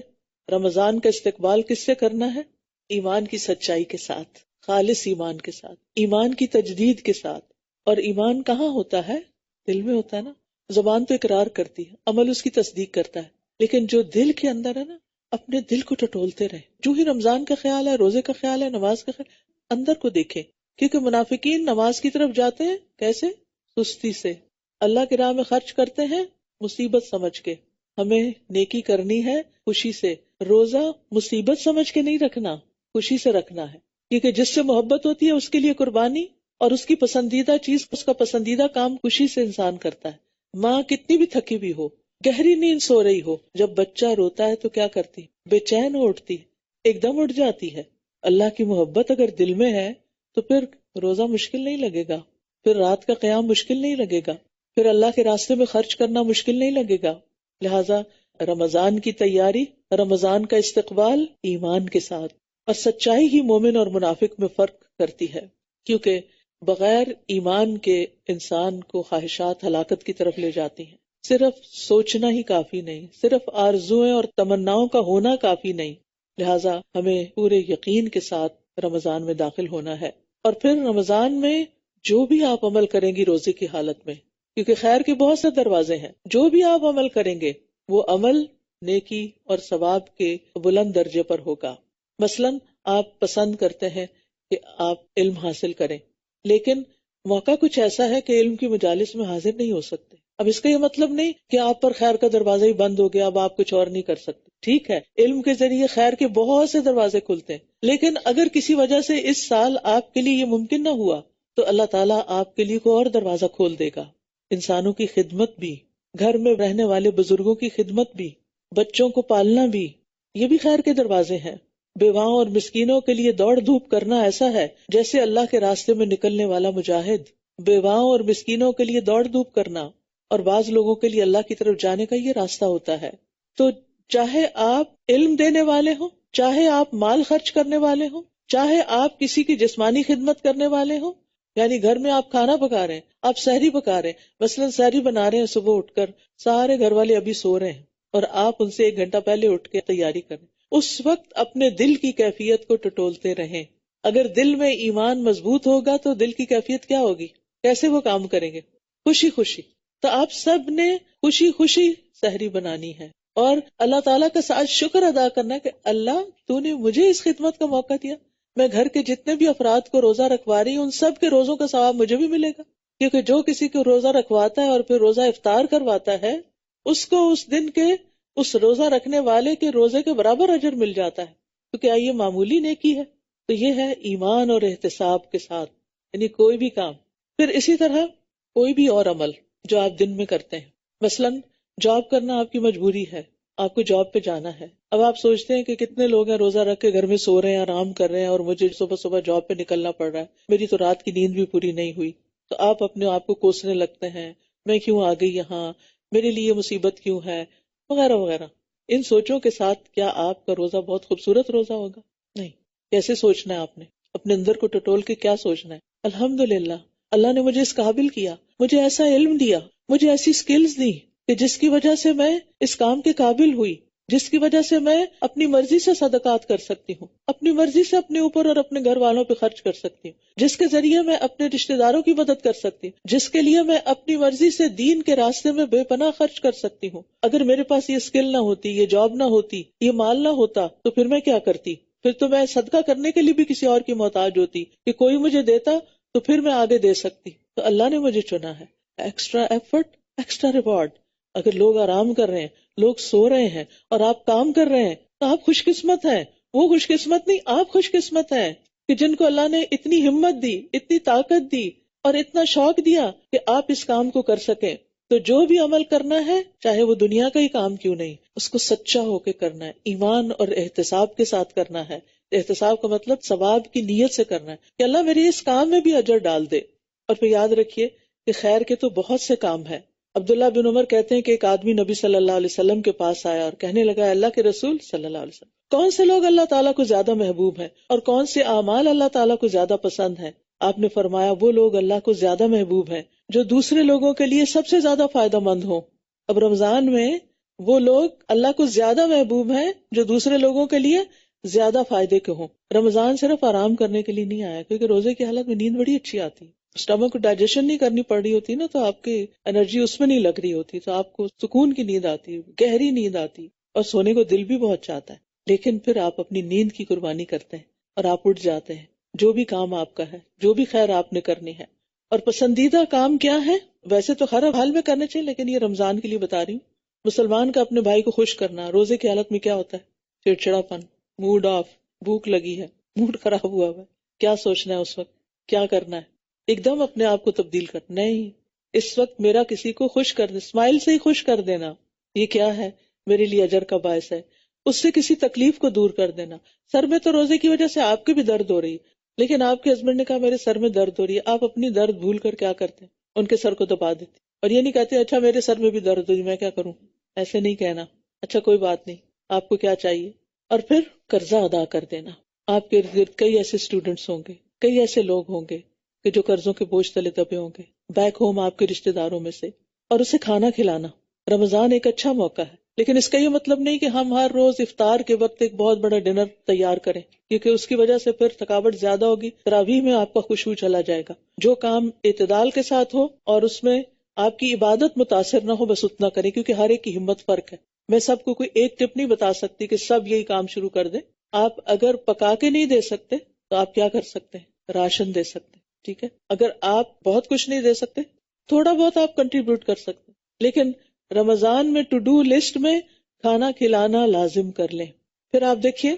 رمضان کا استقبال کس سے کرنا ہے؟ ایمان کی سچائی کے ساتھ، خالص ایمان کے ساتھ، ایمان کی تجدید کے ساتھ. اور ایمان کہاں ہوتا ہے؟ دل میں ہوتا ہے نا. زبان تو اقرار کرتی ہے، عمل اس کی تصدیق کرتا ہے، لیکن جو دل کے اندر ہے نا، اپنے دل کو ٹٹولتے رہے. جو ہی رمضان کا خیال ہے، روزے کا خیال ہے، نماز کا خیال، اندر کو دیکھیں. کیونکہ منافقین نماز کی طرف جاتے ہیں کیسے؟ سستی سے. اللہ کی راہ میں خرچ کرتے ہیں مصیبت سمجھ کے. ہمیں نیکی کرنی ہے خوشی سے. روزہ مصیبت سمجھ کے نہیں رکھنا، خوشی سے رکھنا ہے. کیونکہ جس سے محبت ہوتی ہے اس کے لیے قربانی اور اس کی پسندیدہ چیز، اس کا پسندیدہ کام خوشی سے انسان کرتا ہے. ماں کتنی بھی تھکی بھی ہو، گہری نیند سو رہی ہو، جب بچہ روتا ہے تو کیا کرتی؟ بے چین ہو اٹھتی، ایک دم اٹھ جاتی ہے. اللہ کی محبت اگر دل میں ہے تو پھر روزہ مشکل نہیں لگے گا، پھر رات کا قیام مشکل نہیں لگے گا، پھر اللہ کے راستے میں خرچ کرنا مشکل نہیں لگے گا. لہٰذا رمضان کی تیاری، رمضان کا استقبال ایمان کے ساتھ. اور سچائی ہی مومن اور منافق میں فرق کرتی ہے، کیونکہ بغیر ایمان کے انسان کو خواہشات ہلاکت کی طرف لے جاتی ہیں. صرف سوچنا ہی کافی نہیں، صرف آرزوئیں اور تمناؤں کا ہونا کافی نہیں. لہٰذا ہمیں پورے یقین کے ساتھ رمضان میں داخل ہونا ہے. اور پھر رمضان میں جو بھی آپ عمل کریں گی روزے کی حالت میں، کیونکہ خیر کے بہت سے دروازے ہیں، جو بھی آپ عمل کریں گے وہ عمل نیکی اور ثواب کے بلند درجے پر ہوگا. مثلاً آپ پسند کرتے ہیں کہ آپ علم حاصل کریں، لیکن موقع کچھ ایسا ہے کہ علم کی مجالس میں حاضر نہیں ہو سکتے. اب اس کا یہ مطلب نہیں کہ آپ پر خیر کا دروازہ ہی بند ہو گیا، اب آپ کچھ اور نہیں کر سکتے. ٹھیک ہے، علم کے ذریعے خیر کے بہت سے دروازے کھلتے ہیں، لیکن اگر کسی وجہ سے اس سال آپ کے لیے یہ ممکن نہ ہوا تو اللہ تعالیٰ آپ کے لیے کوئی اور دروازہ کھول دے گا. انسانوں کی خدمت بھی، گھر میں رہنے والے بزرگوں کی خدمت بھی، بچوں کو پالنا بھی، یہ بھی خیر کے دروازے ہیں. بیواؤں اور مسکینوں کے لیے دوڑ دھوپ کرنا ایسا ہے جیسے اللہ کے راستے میں نکلنے والا مجاہد. بیواؤں اور مسکینوں کے لیے دوڑ دھوپ کرنا، اور بعض لوگوں کے لیے اللہ کی طرف جانے کا یہ راستہ ہوتا ہے. تو چاہے آپ علم دینے والے ہوں، چاہے آپ مال خرچ کرنے والے ہوں، چاہے آپ کسی کی جسمانی خدمت کرنے والے ہوں، یعنی گھر میں آپ کھانا پکا رہے ہیں، آپ سحری پکا رہے ہیں، مثلاً سحری بنا رہے ہیں، صبح اٹھ کر سارے گھر والے ابھی سو رہے ہیں اور آپ ان سے 1 گھنٹہ پہلے اٹھ کے تیاری کریں. اس وقت اپنے دل کی کیفیت کو ٹٹولتے رہیں. اگر دل میں ایمان مضبوط ہوگا تو دل کی کیفیت کیا ہوگی؟ کیسے وہ کام کریں گے؟ خوشی خوشی. تو آپ سب نے خوشی خوشی سحری بنانی ہے اور اللہ تعالیٰ کا ساتھ شکر ادا کرنا کہ اللہ تو نے مجھے اس خدمت کا موقع دیا. میں گھر کے جتنے بھی افراد کو روزہ رکھوا رہی ہوں ان سب کے روزوں کا ثواب مجھے بھی ملے گا، کیونکہ جو کسی کو روزہ رکھواتا ہے اور پھر روزہ افطار کرواتا ہے اس کو اس دن کے اس روزہ رکھنے والے کے روزے کے برابر اجر مل جاتا ہے. تو کیا یہ معمولی نیکی ہے؟ تو یہ ہے ایمان اور احتساب کے ساتھ، یعنی کوئی بھی کام. پھر اسی طرح کوئی بھی اور عمل جو آپ دن میں کرتے ہیں، مثلاً جاب کرنا آپ کی مجبوری ہے، آپ کو جاب پہ جانا ہے. اب آپ سوچتے ہیں کہ کتنے لوگ ہیں روزہ رکھ کے گھر میں سو رہے ہیں، آرام کر رہے ہیں، اور مجھے صبح صبح جاب پہ نکلنا پڑ رہا ہے، میری تو رات کی نیند بھی پوری نہیں ہوئی. تو آپ اپنے آپ کو کوسنے لگتے ہیں، میں کیوں آ گئی یہاں، میرے لیے مصیبت کیوں ہے، وغیرہ وغیرہ. ان سوچوں کے ساتھ کیا آپ کا روزہ بہت خوبصورت روزہ ہوگا؟ نہیں. کیسے سوچنا ہے آپ نے؟ اپنے اندر کو ٹٹول کے کیا سوچنا ہے؟ الحمدللہ اللہ نے مجھے اس قابل کیا، مجھے ایسا علم دیا، مجھے ایسی سکلز دی کہ جس کی وجہ سے میں اس کام کے قابل ہوئی. جس کی وجہ سے میں اپنی مرضی سے صدقات کر سکتی ہوں، اپنی مرضی سے اپنے اوپر اور اپنے گھر والوں پہ خرچ کر سکتی ہوں، جس کے ذریعے میں اپنے رشتہ داروں کی مدد کر سکتی ہوں، جس کے لیے میں اپنی مرضی سے دین کے راستے میں بے پناہ خرچ کر سکتی ہوں۔ اگر میرے پاس یہ اسکل نہ ہوتی، یہ جاب نہ ہوتی، یہ مال نہ ہوتا، تو پھر میں کیا کرتی؟ پھر تو میں صدقہ کرنے کے لیے بھی کسی اور کی محتاج ہوتی، کہ کوئی مجھے دیتا تو پھر میں آگے دے سکتی۔ تو اللہ نے مجھے چنا ہے، ایکسٹرا ایفرٹ ایکسٹرا ریوارڈ۔ اگر لوگ آرام کر رہے ہیں، لوگ سو رہے ہیں اور آپ کام کر رہے ہیں تو آپ خوش قسمت ہیں۔ وہ خوش قسمت نہیں، آپ خوش قسمت ہیں کہ جن کو اللہ نے اتنی ہمت دی، اتنی طاقت دی اور اتنا شوق دیا کہ آپ اس کام کو کر سکیں۔ تو جو بھی عمل کرنا ہے، چاہے وہ دنیا کا ہی کام کیوں نہیں، اس کو سچا ہو کے کرنا ہے، ایمان اور احتساب کے ساتھ کرنا ہے۔ احتساب کا مطلب ثواب کی نیت سے کرنا ہے کہ اللہ میرے اس کام میں بھی اجر ڈال دے۔ اور پھر یاد رکھیے کہ خیر کے تو بہت سے کام ہیں۔ عبداللہ بن عمر کہتے ہیں کہ ایک آدمی نبی صلی اللہ علیہ وسلم کے پاس آیا اور کہنے لگا، اللہ کے رسول صلی اللہ علیہ وسلم، کون سے لوگ اللہ تعالیٰ کو زیادہ محبوب ہیں اور کون سے اعمال اللہ تعالیٰ کو زیادہ پسند ہیں؟ آپ نے فرمایا، وہ لوگ اللہ کو زیادہ محبوب ہیں جو دوسرے لوگوں کے لیے سب سے زیادہ فائدہ مند ہوں۔ اب رمضان میں وہ لوگ اللہ کو زیادہ محبوب ہیں جو دوسرے لوگوں کے لیے زیادہ فائدے کے ہوں۔ رمضان صرف آرام کرنے کے لیے نہیں آیا، کیونکہ روزے کی حالت میں نیند بڑی اچھی آتی ہے، اسٹمک کو ڈائجیشن نہیں کرنی پڑ رہی ہوتی نا، تو آپ کی انرجی اس میں نہیں لگ رہی ہوتی، تو آپ کو سکون کی نیند آتی، گہری نیند آتی، اور سونے کو دل بھی بہت چاہتا ہے۔ لیکن پھر آپ اپنی نیند کی قربانی کرتے ہیں اور آپ اٹھ جاتے ہیں، جو بھی کام آپ کا ہے، جو بھی خیر آپ نے کرنی ہے۔ اور پسندیدہ کام کیا ہے؟ ویسے تو ہر حال میں کرنے چاہیے، لیکن یہ رمضان کے لیے بتا رہی ہوں۔ مسلمان کا اپنے بھائی کو خوش کرنا۔ روزے کی حالت میں کیا ہوتا ہے؟ چڑچڑا پن، موڈ آف، بھوک لگی ہے، موڈ خراب ہوا ہے، کیا سوچنا ہے اس وقت، کیا کرنا ہے؟ ایک دم اپنے آپ کو تبدیل کر، نہیں، اس وقت میرا کسی کو خوش کر دے، اسمائل سے ہی خوش کر دینا، یہ کیا ہے؟ میرے لیے اجر کا باعث ہے۔ اس سے کسی تکلیف کو دور کر دینا۔ سر میں تو روزے کی وجہ سے آپ کی بھی درد ہو رہی ہے، لیکن آپ کے ہسبینڈ نے کہا میرے سر میں درد ہو رہی ہے، آپ اپنی درد بھول کر کیا کرتے ہیں؟ ان کے سر کو دبا دیتے، اور یہ نہیں کہتے اچھا میرے سر میں بھی درد ہو رہی میں کیا کروں، ایسے نہیں کہنا، اچھا کوئی بات نہیں، آپ کو کیا چاہیے؟ اور پھر قرضہ ادا کر دینا۔ آپ کے ارد گرد کئی ایسے اسٹوڈنٹس ہوں گے، کئی ایسے لوگ ہوں گے کہ جو قرضوں کے بوجھ تلے دبے ہوں گے، بیک ہوم آپ کے رشتہ داروں میں سے، اور اسے کھانا کھلانا۔ رمضان ایک اچھا موقع ہے، لیکن اس کا یہ مطلب نہیں کہ ہم ہر روز افطار کے وقت ایک بہت بڑا ڈنر تیار کریں، کیونکہ اس کی وجہ سے پھر تھکاوٹ زیادہ ہوگی، تراویح میں آپ کا خشوع چلا جائے گا۔ جو کام اعتدال کے ساتھ ہو اور اس میں آپ کی عبادت متاثر نہ ہو، بس اتنا کریں، کیونکہ ہر ایک کی ہمت فرق ہے۔ میں سب کو کوئی ایک ٹپ نہیں بتا سکتی کہ سب یہی کام شروع کر دیں۔ آپ اگر پکا کے نہیں دے سکتے تو آپ کیا کر سکتے ہیں؟ راشن دے سکتے ہیں، ٹھیک ہے؟ اگر آپ بہت کچھ نہیں دے سکتے، تھوڑا بہت آپ کنٹریبیوٹ کر سکتے ہیں، لیکن رمضان میں ٹو ڈو لسٹ میں کھانا کھلانا لازم کر لیں۔ پھر آپ دیکھیے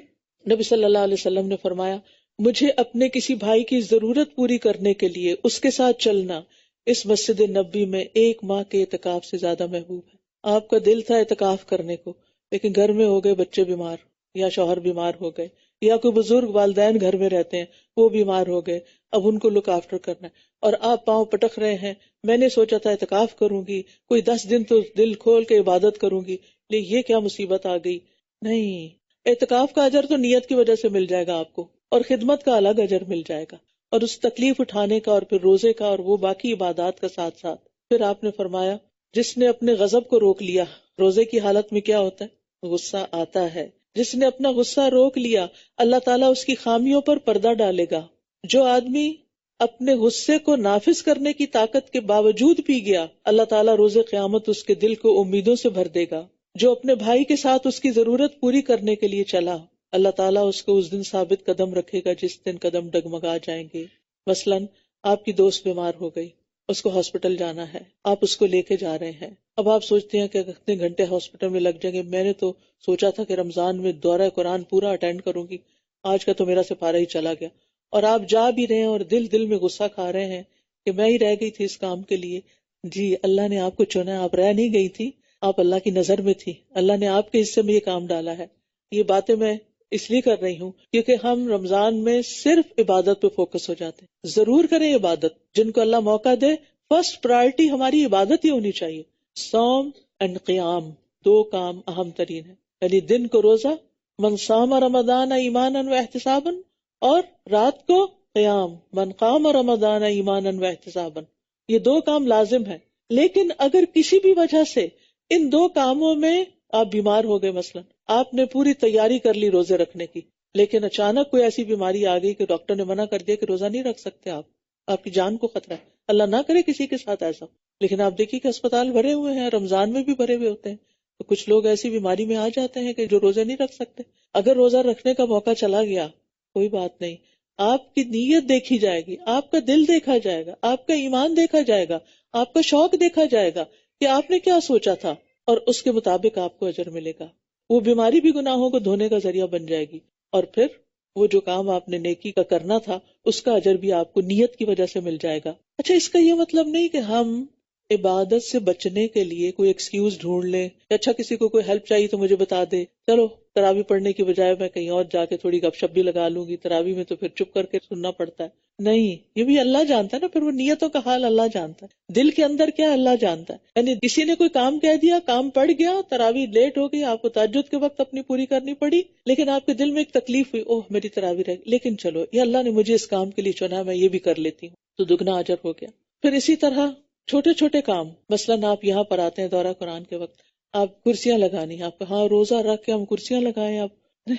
نبی صلی اللہ علیہ وسلم نے فرمایا، مجھے اپنے کسی بھائی کی ضرورت پوری کرنے کے لیے اس کے ساتھ چلنا اس مسجد نبی میں 1 ماہ کے اعتکاف سے زیادہ محبوب ہے۔ آپ کا دل تھا اعتکاف کرنے کو، لیکن گھر میں ہو گئے بچے بیمار، یا شوہر بیمار ہو گئے، یا کوئی بزرگ والدین گھر میں رہتے ہیں وہ بیمار ہو گئے، اب ان کو لک آفٹر کرنا ہے، اور آپ پاؤں پٹک رہے ہیں، میں نے سوچا تھا اعتکاف کروں گی، کوئی 10 دن تو دل کھول کے عبادت کروں گی، لیکن یہ کیا مصیبت آ گئی۔ نہیں، اعتکاف کا اجر تو نیت کی وجہ سے مل جائے گا آپ کو، اور خدمت کا الگ اجر مل جائے گا، اور اس تکلیف اٹھانے کا، اور پھر روزے کا، اور وہ باقی عبادات کا ساتھ ساتھ۔ پھر آپ نے فرمایا، جس نے اپنے غضب کو روک لیا، روزے کی حالت میں کیا ہوتا ہے؟ غصہ آتا ہے، جس نے اپنا غصہ روک لیا اللہ تعالیٰ اس کی خامیوں پر پردہ ڈالے گا۔ جو آدمی اپنے غصے کو نافذ کرنے کی طاقت کے باوجود پی گیا، اللہ تعالیٰ روز قیامت اس کے دل کو امیدوں سے بھر دے گا۔ جو اپنے بھائی کے ساتھ اس کی ضرورت پوری کرنے کے لیے چلا، اللہ تعالیٰ اس کو اس دن ثابت قدم رکھے گا جس دن قدم ڈگمگا جائیں گے۔ مثلاً آپ کی دوست بیمار ہو گئی، اس کو ہاسپٹل جانا ہے، آپ اس کو لے کے جا رہے ہیں، اب آپ سوچتے ہیں کہ کتنے گھنٹے ہاسپٹل میں لگ جائیں گے، میں نے تو سوچا تھا کہ رمضان میں دورہ قرآن پورا اٹینڈ کروں گی، آج کا تو میرا سپارہ ہی چلا گیا، اور آپ جا بھی رہے ہیں اور دل میں غصہ کھا رہے ہیں کہ میں ہی رہ گئی تھی اس کام کے لیے۔ جی، اللہ نے آپ کو چنا، آپ رہ نہیں گئی تھی، آپ اللہ کی نظر میں تھی، اللہ نے آپ کے حصے میں یہ کام ڈالا ہے۔ یہ باتیں میں اس لیے کر رہی ہوں کیونکہ ہم رمضان میں صرف عبادت پہ فوکس ہو جاتے ہیں۔ ضرور کریں عبادت، جن کو اللہ موقع دے، فرسٹ پرائرٹی ہماری عبادت ہی ہونی چاہیے۔ صوم اینڈ قیام، 2 کام اہم ترین ہیں، یعنی دن کو روزہ، من صام رمضان ایمانا و احتسابا، اور رات کو قیام، من قام رمضان ایمانا و احتسابا۔ یہ 2 کام لازم ہیں، لیکن اگر کسی بھی وجہ سے ان 2 کاموں میں آپ بیمار ہو گئے، مثلا آپ نے پوری تیاری کر لی روزے رکھنے کی، لیکن اچانک کوئی ایسی بیماری آ گئی کہ ڈاکٹر نے منع کر دیا کہ روزہ نہیں رکھ سکتے آپ کی جان کو خطرہ ہے. اللہ نہ کرے کسی کے ساتھ ایسا. لیکن آپ دیکھیے کہ اسپتال بھرے ہوئے ہیں، رمضان میں بھی بھرے ہوئے ہوتے ہیں. تو کچھ لوگ ایسی بیماری میں آ جاتے ہیں کہ جو روزے نہیں رکھ سکتے. اگر روزہ رکھنے کا موقع چلا گیا کوئی بات نہیں، آپ کی نیت دیکھی جائے گی، آپ کا دل دیکھا جائے گا، آپ کا ایمان دیکھا جائے گا، آپ کا شوق دیکھا جائے گا کہ آپ نے کیا سوچا تھا، اور اس کے مطابق آپ کو اجر ملے گا. وہ بیماری بھی گناہوں کو دھونے کا ذریعہ بن جائے گی، اور پھر وہ جو کام آپ نے نیکی کا کرنا تھا اس کا اجر بھی آپ کو نیت کی وجہ سے مل جائے گا. اچھا، اس کا یہ مطلب نہیں کہ ہم عبادت سے بچنے کے لیے کوئی ایکسکیوز ڈھونڈ لیں. اچھا کسی کو کوئی ہیلپ چاہیے تو مجھے بتا دے، چلو تراویح پڑھنے کی بجائے میں کہیں اور جا کے تھوڑی گپ شپ بھی لگا لوں گی. تراویح میں تو پھر چپ کر کے سننا پڑتا ہے. نہیں، یہ بھی اللہ جانتا ہے نا. پھر وہ نیتوں کا حال اللہ جانتا ہے، دل کے اندر کیا اللہ جانتا ہے. یعنی کسی نے کوئی کام کہہ دیا، کام پڑ گیا، تراویح لیٹ ہو گئی، آپ کو تہجد کے وقت اپنی پوری کرنی پڑی، لیکن آپ کے دل میں ایک تکلیف ہوئی، اوہ میری تراویح رہ گئی، لیکن چلو یہ اللہ نے مجھے اس کام کے لیے چنا، میں یہ بھی کر لیتی ہوں، تو دگنا اجر ہو گیا. پھر اسی طرح چھوٹے چھوٹے کام، مثلاً آپ یہاں پر آتے ہیں دورہ قرآن کے وقت، آپ کرسیاں لگانی، آپ ہاں روزہ رکھ کے ہم کرسیاں لگائیں، آپ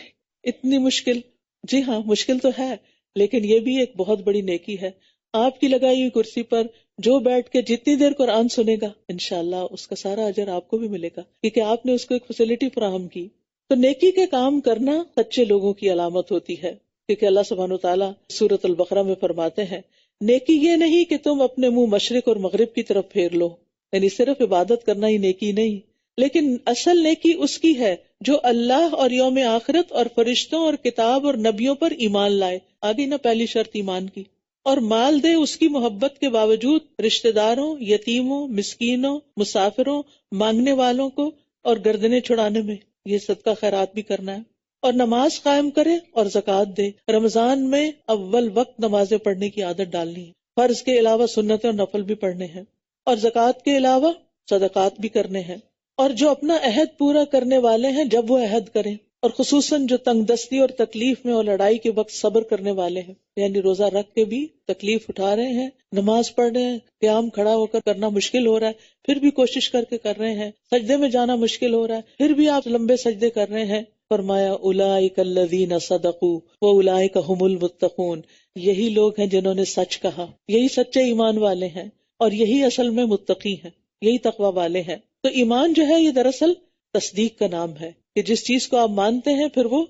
اتنی مشکل. جی ہاں مشکل تو ہے، لیکن یہ بھی ایک بہت بڑی نیکی ہے. آپ کی لگائی ہوئی کرسی پر جو بیٹھ کے جتنی دیر قرآن سنے گا انشاءاللہ اس کا سارا اجر آپ کو بھی ملے گا، کیونکہ آپ نے اس کو ایک فیسلٹی فراہم کی. تو نیکی کے کام کرنا سچے لوگوں کی علامت ہوتی ہے، کیونکہ اللہ سبحانہ وتعالیٰ سورۃ البقرہ میں فرماتے ہیں نیکی یہ نہیں کہ تم اپنے منہ مشرق اور مغرب کی طرف پھیر لو، یعنی صرف عبادت کرنا ہی نیکی نہیں، لیکن اصل نیکی اس کی ہے جو اللہ اور یوم آخرت اور فرشتوں اور کتاب اور نبیوں پر ایمان لائے. آگے نا پہلی شرط ایمان کی. اور مال دے اس کی محبت کے باوجود رشتہ داروں، یتیموں، مسکینوں، مسافروں، مانگنے والوں کو اور گردنیں چھڑانے میں. یہ صدقہ خیرات بھی کرنا ہے. اور نماز قائم کرے اور زکوٰۃ دے. رمضان میں اول وقت نمازیں پڑھنے کی عادت ڈالنی ہے. فرض کے علاوہ سنت اور نفل بھی پڑھنے ہیں، اور زکوٰۃ کے علاوہ صدقات بھی کرنے ہیں. اور جو اپنا عہد پورا کرنے والے ہیں جب وہ عہد کریں، اور خصوصاً جو تنگ دستی اور تکلیف میں اور لڑائی کے وقت صبر کرنے والے ہیں، یعنی روزہ رکھ کے بھی تکلیف اٹھا رہے ہیں، نماز پڑھ رہے ہیں، قیام کھڑا ہو کر کرنا مشکل ہو رہا ہے پھر بھی کوشش کر کے کر رہے ہیں، سجدے میں جانا مشکل ہو رہا ہے پھر بھی آپ لمبے سجدے کر رہے ہیں. فرمایا اولئک الذین صدقوا واولئک ھم المتقون، یہی لوگ ہیں جنہوں نے سچ کہا، یہی سچے ایمان والے ہیں، اور یہی اصل میں متقی ہیں، یہی تقوی والے ہیں. تو ایمان جو ہے یہ دراصل تصدیق کا نام ہے کہ جس چیز کو آپ مانتے ہیں پھر وہ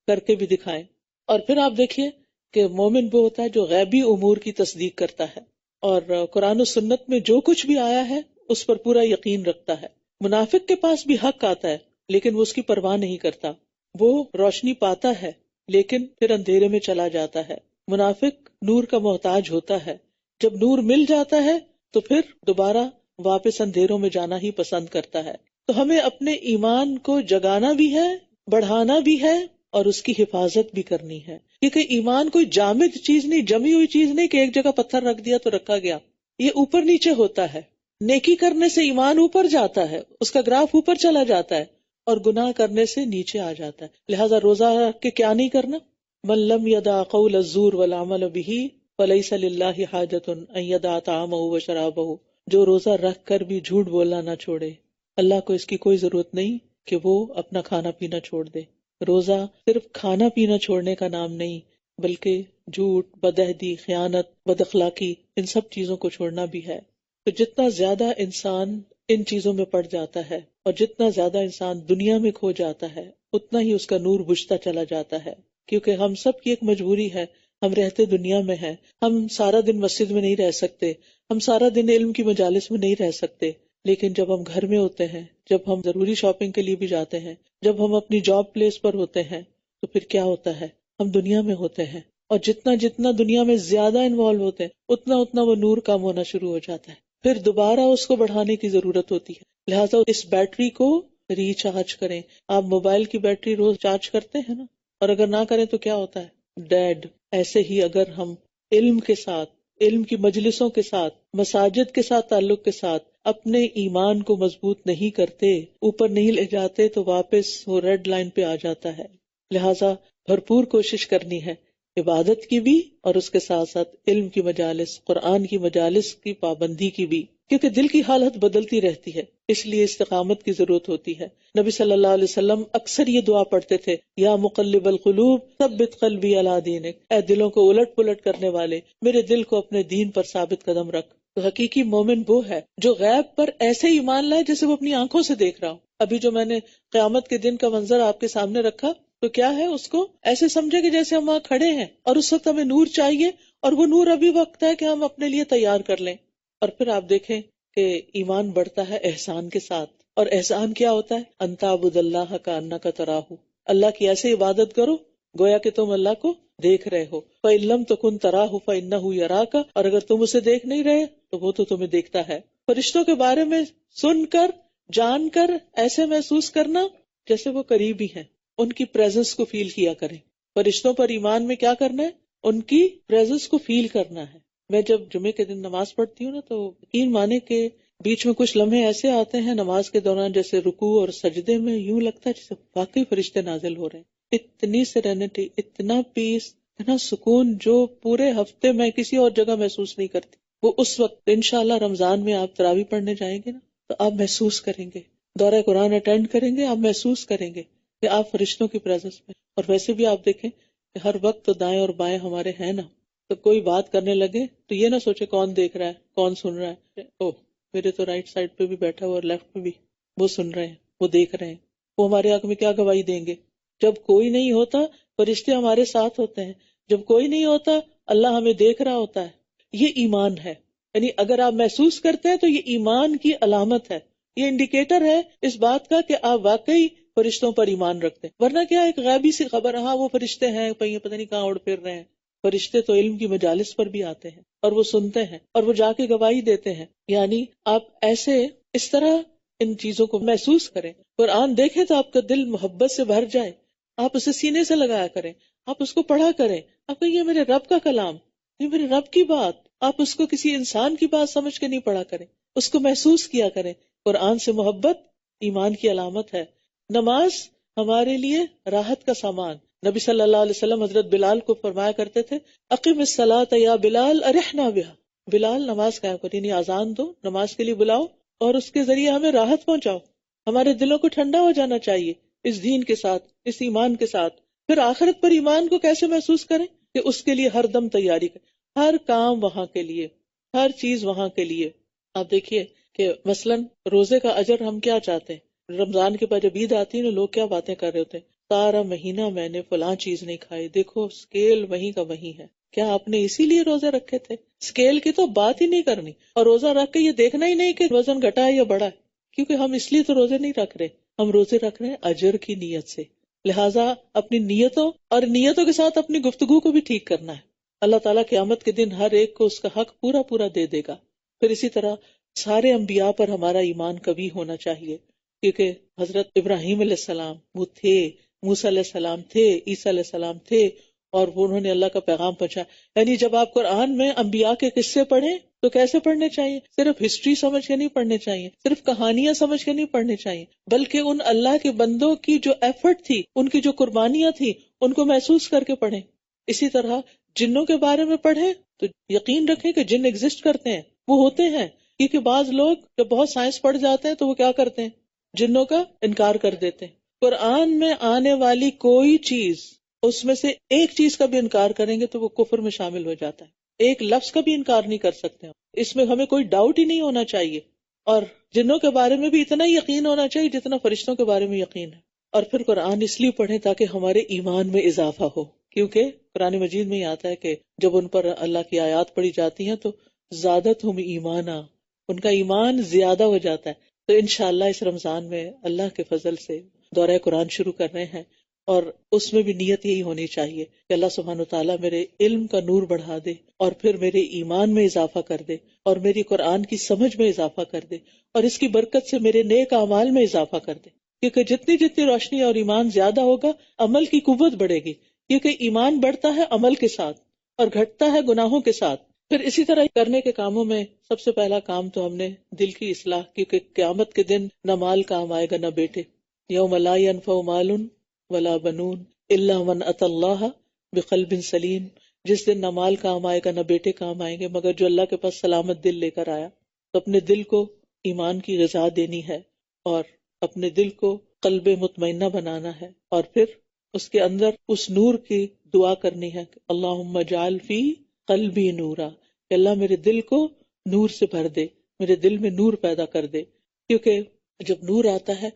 کر کے بھی دکھائیں. اور پھر آپ دیکھیے کہ مومن وہ ہوتا ہے جو غیبی امور کی تصدیق کرتا ہے اور قرآن و سنت میں جو کچھ بھی آیا ہے اس پر پورا یقین رکھتا ہے. منافق کے پاس بھی حق آتا ہے لیکن وہ اس کی پرواہ نہیں کرتا، وہ روشنی پاتا ہے لیکن پھر اندھیرے میں چلا جاتا ہے. منافق نور کا محتاج ہوتا ہے، جب نور مل جاتا ہے تو پھر دوبارہ واپس اندھیروں میں جانا ہی پسند کرتا ہے. تو ہمیں اپنے ایمان کو جگانا بھی ہے، بڑھانا بھی ہے، اور اس کی حفاظت بھی کرنی ہے، کیونکہ ایمان کوئی جامد چیز نہیں، جمی ہوئی چیز نہیں کہ ایک جگہ پتھر رکھ دیا تو رکھا گیا. یہ اوپر نیچے ہوتا ہے. نیکی کرنے سے ایمان اوپر جاتا ہے، اس کا گراف اوپر چلا جاتا ہے، اور گناہ کرنے سے نیچے آ جاتا ہے. لہذا روزہ رکھ کے کیا نہیں کرنا؟ من لم یدع قول الزور والعمل به فلیس للہ حاجۃ ان یدع طعامہ وشرابہ. جو روزہ رکھ کر بھی جھوٹ بولنا نہ چھوڑے، اللہ کو اس کی کوئی ضرورت نہیں کہ وہ اپنا کھانا پینا چھوڑ دے. روزہ صرف کھانا پینا چھوڑنے کا نام نہیں، بلکہ جھوٹ، بدعہدی، خیانت، بد اخلاقی، ان سب چیزوں کو چھوڑنا بھی ہے. تو جتنا زیادہ انسان ان چیزوں میں پڑ جاتا ہے اور جتنا زیادہ انسان دنیا میں کھو جاتا ہے اتنا ہی اس کا نور بجھتا چلا جاتا ہے. کیونکہ ہم سب کی ایک مجبوری ہے، ہم رہتے دنیا میں ہیں، ہم سارا دن مسجد میں نہیں رہ سکتے، ہم سارا دن علم کی مجالس میں نہیں رہ سکتے، لیکن جب ہم گھر میں ہوتے ہیں، جب ہم ضروری شاپنگ کے لیے بھی جاتے ہیں، جب ہم اپنی جاب پلیس پر ہوتے ہیں، تو پھر کیا ہوتا ہے؟ ہم دنیا میں ہوتے ہیں، اور جتنا جتنا دنیا میں زیادہ انوالو ہوتے ہیں اتنا اتنا وہ نور کم ہونا شروع ہو جاتا ہے، پھر دوبارہ اس کو بڑھانے کی ضرورت ہوتی ہے. لہٰذا اس بیٹری کو ریچارج کریں. آپ موبائل کی بیٹری روز چارج کرتے ہیں نا، اور اگر نہ کریں تو کیا ہوتا ہے؟ ڈیڈ. ایسے ہی اگر ہم علم کے ساتھ، علم کی مجلسوں کے ساتھ، مساجد کے ساتھ تعلق کے ساتھ اپنے ایمان کو مضبوط نہیں کرتے، اوپر نہیں لے جاتے، تو واپس وہ ریڈ لائن پہ آ جاتا ہے. لہٰذا بھرپور کوشش کرنی ہے عبادت کی بھی، اور اس کے ساتھ ساتھ علم کی مجالس، قرآن کی مجالس کی پابندی کی بھی، کیونکہ دل کی حالت بدلتی رہتی ہے. اس لیے استقامت کی ضرورت ہوتی ہے. نبی صلی اللہ علیہ وسلم اکثر یہ دعا پڑھتے تھے، یا مقلب القلوب ثبت قلبی علی دینک، اے دلوں کو الٹ پلٹ کرنے والے میرے دل کو اپنے دین پر ثابت قدم رکھ. تو حقیقی مومن وہ ہے جو غیب پر ایسے ایمان لائے جیسے وہ اپنی آنکھوں سے دیکھ رہا ہو. ابھی جو میں نے قیامت کے دن کا منظر آپ کے سامنے رکھا تو کیا ہے، اس کو ایسے سمجھے کہ جیسے ہم وہاں کھڑے ہیں اور اس وقت ہمیں نور چاہیے اور وہ نور ابھی وقت ہے کہ ہم اپنے لیے تیار کر لیں. اور پھر آپ دیکھیں کہ ایمان بڑھتا ہے احسان کے ساتھ. اور احسان کیا ہوتا ہے؟ ان تعبد اللہ کأنک تراہ، اللہ کی ایسے عبادت کرو گویا کہ تم اللہ کو دیکھ رہے ہو. فإن لم تکن تراہ فإنہ یراک، اور اگر تم اسے دیکھ نہیں رہے تو وہ تو تمہیں دیکھتا ہے. فرشتوں کے بارے میں سن کر جان کر ایسے محسوس کرنا جیسے وہ قریب ہی ہیں، ان کی پریزنس کو فیل کیا کریں. فرشتوں پر ایمان میں کیا کرنا ہے؟ ان کی پریزنس کو فیل کرنا ہے. میں جب جمعے کے دن نماز پڑھتی ہوں نا تو یقین مانے کہ بیچ میں کچھ لمحے ایسے آتے ہیں نماز کے دوران جیسے رکوع اور سجدے میں یوں لگتا ہے جیسے واقعی فرشتے نازل ہو رہے ہیں. اتنی سیرینٹی، اتنا پیس، اتنا سکون جو پورے ہفتے میں کسی اور جگہ محسوس نہیں کرتی. وہ اس وقت انشاءاللہ رمضان میں آپ تراویح پڑھنے جائیں گے نا تو آپ محسوس کریں گے، دورہ قرآن اٹینڈ کریں گے، آپ محسوس کریں گے کہ آپ فرشتوں کی پریزنس میں. اور ویسے بھی آپ دیکھیں کہ ہر وقت تو دائیں اور بائیں ہمارے ہیں نا، تو کوئی بات کرنے لگے تو یہ نہ سوچے کون دیکھ رہا ہے کون سن رہا ہے. اوہ میرے تو رائٹ سائڈ پہ بھی بیٹھا ہوا اور لیفٹ پہ بھی، وہ سن رہے ہیں، وہ دیکھ رہے ہیں، وہ ہمارے حق میں کیا گواہی دیں گے. جب کوئی نہیں ہوتا فرشتے ہمارے ساتھ ہوتے ہیں، جب کوئی نہیں ہوتا اللہ ہمیں دیکھ رہا ہوتا ہے. یہ ایمان ہے. یعنی اگر آپ محسوس کرتے ہیں تو یہ ایمان کی علامت ہے، یہ انڈیکیٹر ہے اس بات کا کہ آپ واقعی فرشتوں پر ایمان رکھتے ہیں. ورنہ کیا ایک غیبی سی خبر، ہاں وہ فرشتے ہیں پتہ نہیں کہاں اڑ پھر رہے ہیں. فرشتے تو علم کی مجالس پر بھی آتے ہیں اور وہ سنتے ہیں اور وہ جا کے گواہی دیتے ہیں. یعنی آپ ایسے اس طرح ان چیزوں کو محسوس کریں. قرآن دیکھیں تو آپ کا دل محبت سے بھر جائے، آپ اسے سینے سے لگایا کریں، آپ اس کو پڑھا کریں. آپ کہیں یہ میرے رب کا کلام، یہ میرے رب کی بات. آپ اس کو کسی انسان کی بات سمجھ کے نہیں پڑھا کریں، اس کو محسوس کیا کریں. قرآن سے محبت ایمان کی علامت ہے. نماز ہمارے لیے راحت کا سامان. نبی صلی اللہ علیہ وسلم حضرت بلال کو فرمایا کرتے تھے، اقم الصلاۃ یا بلال ارحنا بہا، بلال نماز قائم کرو، یعنی اذان دو، نماز کے لیے بلاؤ اور اس کے ذریعے ہمیں راحت پہنچاؤ. ہمارے دلوں کو ٹھنڈا ہو جانا چاہیے اس دین کے ساتھ، اس ایمان کے ساتھ. پھر آخرت پر ایمان کو کیسے محسوس کریں؟ کہ اس کے لیے ہر دم تیاری کریں، ہر کام وہاں کے لیے، ہر چیز وہاں کے لیے. آپ دیکھیے کہ مثلاً روزے کا اجر ہم کیا چاہتے ہیں؟ رمضان کے بعد جب عید آتی ہے نا لوگ کیا باتیں کر رہے ہوتے ہیں، سارا مہینہ میں نے فلاں چیز نہیں کھائی، دیکھو اسکیل وہیں کا وہیں ہے. کیا آپ نے اسی لیے روزے رکھے تھے؟ اسکیل کی تو بات ہی نہیں کرنی، اور روزہ رکھ کے یہ دیکھنا ہی نہیں کہ وزن گھٹا ہے یا بڑھا ہے، کیونکہ ہم اس لیے تو روزے نہیں رکھ رہے، ہم روزے رکھ رہے ہیں اجر کی نیت سے. لہٰذا اپنی نیتوں اور نیتوں کے ساتھ اپنی گفتگو کو بھی ٹھیک کرنا ہے. اللہ تعالیٰ قیامت کے دن ہر ایک کو اس کا حق پورا پورا دے دے گا. پھر اسی طرح سارے انبیاء پر ہمارا ایمان قوی ہونا چاہیے، کیونکہ حضرت ابراہیم علیہ السلام وہ تھے، موسیٰ علیہ السلام تھے، عیسیٰ علیہ السلام تھے، اور وہ انہوں نے اللہ کا پیغام پہنچایا. یعنی جب آپ قرآن میں انبیاء کے قصے پڑھیں تو کیسے پڑھنے چاہیے؟ صرف ہسٹری سمجھ کے نہیں پڑھنے چاہیے، صرف کہانیاں سمجھ کے نہیں پڑھنے چاہیے، بلکہ ان اللہ کے بندوں کی جو ایفرٹ تھی، ان کی جو قربانیاں تھی، ان کو محسوس کر کے پڑھیں. اسی طرح جنوں کے بارے میں پڑھیں تو یقین رکھیں کہ جن ایگزسٹ کرتے ہیں، وہ ہوتے ہیں. کیونکہ بعض لوگ جب بہت سائنس پڑھ جاتے ہیں تو وہ کیا کرتے ہیں؟ جنوں کا انکار کر دیتے ہیں. قرآن میں آنے والی کوئی چیز، اس میں سے ایک چیز کا بھی انکار کریں گے تو وہ کفر میں شامل ہو جاتا ہے. ایک لفظ کا بھی انکار نہیں کر سکتے، اس میں ہمیں کوئی ڈاؤٹ ہی نہیں ہونا چاہیے. اور جنوں کے بارے میں بھی اتنا ہی یقین ہونا چاہیے جتنا فرشتوں کے بارے میں یقین ہے. اور پھر قرآن اس لیے پڑھیں تاکہ ہمارے ایمان میں اضافہ ہو، کیونکہ قرآن مجید میں ہی آتا ہے کہ جب ان پر اللہ کی آیات پڑھی جاتی ہیں تو زادتہم ایمانا، ان کا ایمان زیادہ ہو جاتا ہے. تو انشاءاللہ اس رمضان میں اللہ کے فضل سے دورہ قرآن شروع کر رہے ہیں، اور اس میں بھی نیت یہی ہونی چاہیے کہ اللہ سبحانہ وتعالیٰ میرے علم کا نور بڑھا دے، اور پھر میرے ایمان میں اضافہ کر دے، اور میری قرآن کی سمجھ میں اضافہ کر دے، اور اس کی برکت سے میرے نیک اعمال میں اضافہ کر دے. کیونکہ جتنی جتنی روشنی اور ایمان زیادہ ہوگا عمل کی قوت بڑھے گی، کیونکہ ایمان بڑھتا ہے عمل کے ساتھ اور گھٹتا ہے گناہوں کے ساتھ. پھر اسی طرح کرنے کے کاموں میں سب سے پہلا کام تو ہم نے دل کی اصلاح، کیونکہ قیامت کے دن نہ مال کام آئے گا نہ بیٹے. یوم لا ينفع مال ولا بنون الا من اتى اللہ بقلب سلیم. جس دن نہ مال کام آئے گا نہ بیٹے کام آئیں گے مگر جو اللہ کے پاس سلامت دل لے کر آیا. تو اپنے دل کو ایمان کی غذا دینی ہے اور اپنے دل کو قلب مطمئنہ بنانا ہے، اور پھر اس کے اندر اس نور کی دعا کرنی ہے، اللہم اجعل فی قلبی نورا، کہ اللہ میرے دل کو نور سے بھر دے، میرے دل میں نور پیدا کر دے، کیونکہ جب نور آتا ہے،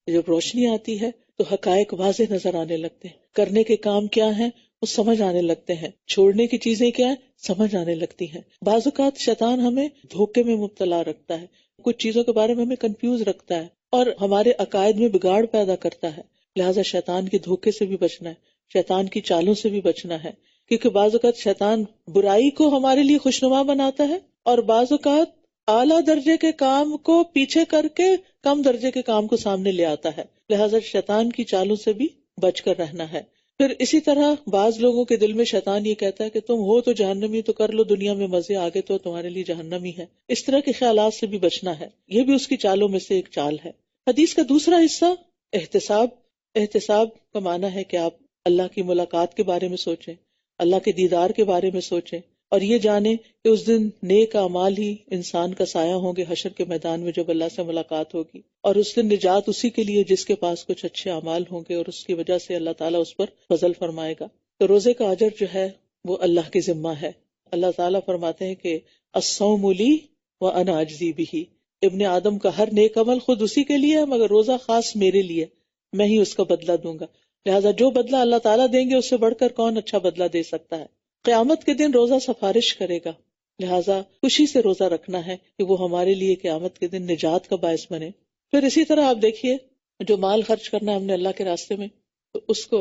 جب روشنی آتی ہے تو حقائق واضح نظر آنے لگتے ہیں، کرنے کے کام کیا ہیں وہ سمجھ آنے لگتے ہیں، چھوڑنے کی چیزیں کیا ہیں سمجھ آنے لگتی ہیں۔ بعض اوقات شیطان ہمیں دھوکے میں مبتلا رکھتا ہے، کچھ چیزوں کے بارے میں ہمیں کنفیوز رکھتا ہے اور ہمارے عقائد میں بگاڑ پیدا کرتا ہے، لہٰذا شیطان کے دھوکے سے بھی بچنا ہے، شیطان کی چالوں سے بھی بچنا ہے، کیونکہ بعض اوقات شیطان برائی کو ہمارے لیے خوشنما بناتا ہے اور بعض اوقات اعلیٰ درجے کے کام کو پیچھے کر کے کم درجے کے کام کو سامنے لے آتا ہے، لہٰذا شیطان کی چالوں سے بھی بچ کر رہنا ہے۔ پھر اسی طرح بعض لوگوں کے دل میں شیطان یہ کہتا ہے کہ تم ہو تو جہنمی، تو کر لو دنیا میں مزے، آگے تو تمہارے لیے جہنم ہی ہے، اس طرح کے خیالات سے بھی بچنا ہے، یہ بھی اس کی چالوں میں سے ایک چال ہے۔ حدیث کا دوسرا حصہ احتساب۔ احتساب کا معنی ہے کہ آپ اللہ کی ملاقات کے بارے میں سوچیں، اللہ کے دیدار کے بارے میں سوچیں، اور یہ جانیں کہ اس دن نیک اعمال ہی انسان کا سایہ ہوں گے حشر کے میدان میں جب اللہ سے ملاقات ہوگی، اور اس دن نجات اسی کے لیے جس کے پاس کچھ اچھے اعمال ہوں گے، اور اس کی وجہ سے اللہ تعالیٰ اس پر فضل فرمائے گا۔ تو روزے کا اجر جو ہے وہ اللہ کے ذمہ ہے۔ اللہ تعالیٰ فرماتے ہیں کہ الصوم لی وانا اجزی بہ، ابن آدم کا ہر نیک عمل خود اسی کے لیے ہے مگر روزہ خاص میرے لیے، میں ہی اس کا بدلہ دوں گا، لہٰذا جو بدلہ اللہ تعالیٰ دیں گے اس سے بڑھ کر کون اچھا بدلہ دے سکتا ہے۔ قیامت کے دن روزہ سفارش کرے گا، لہٰذا خوشی سے روزہ رکھنا ہے کہ وہ ہمارے لیے قیامت کے دن نجات کا باعث بنے۔ پھر اسی طرح آپ دیکھیے، جو مال خرچ کرنا ہے ہم نے اللہ کے راستے میں، تو اس کو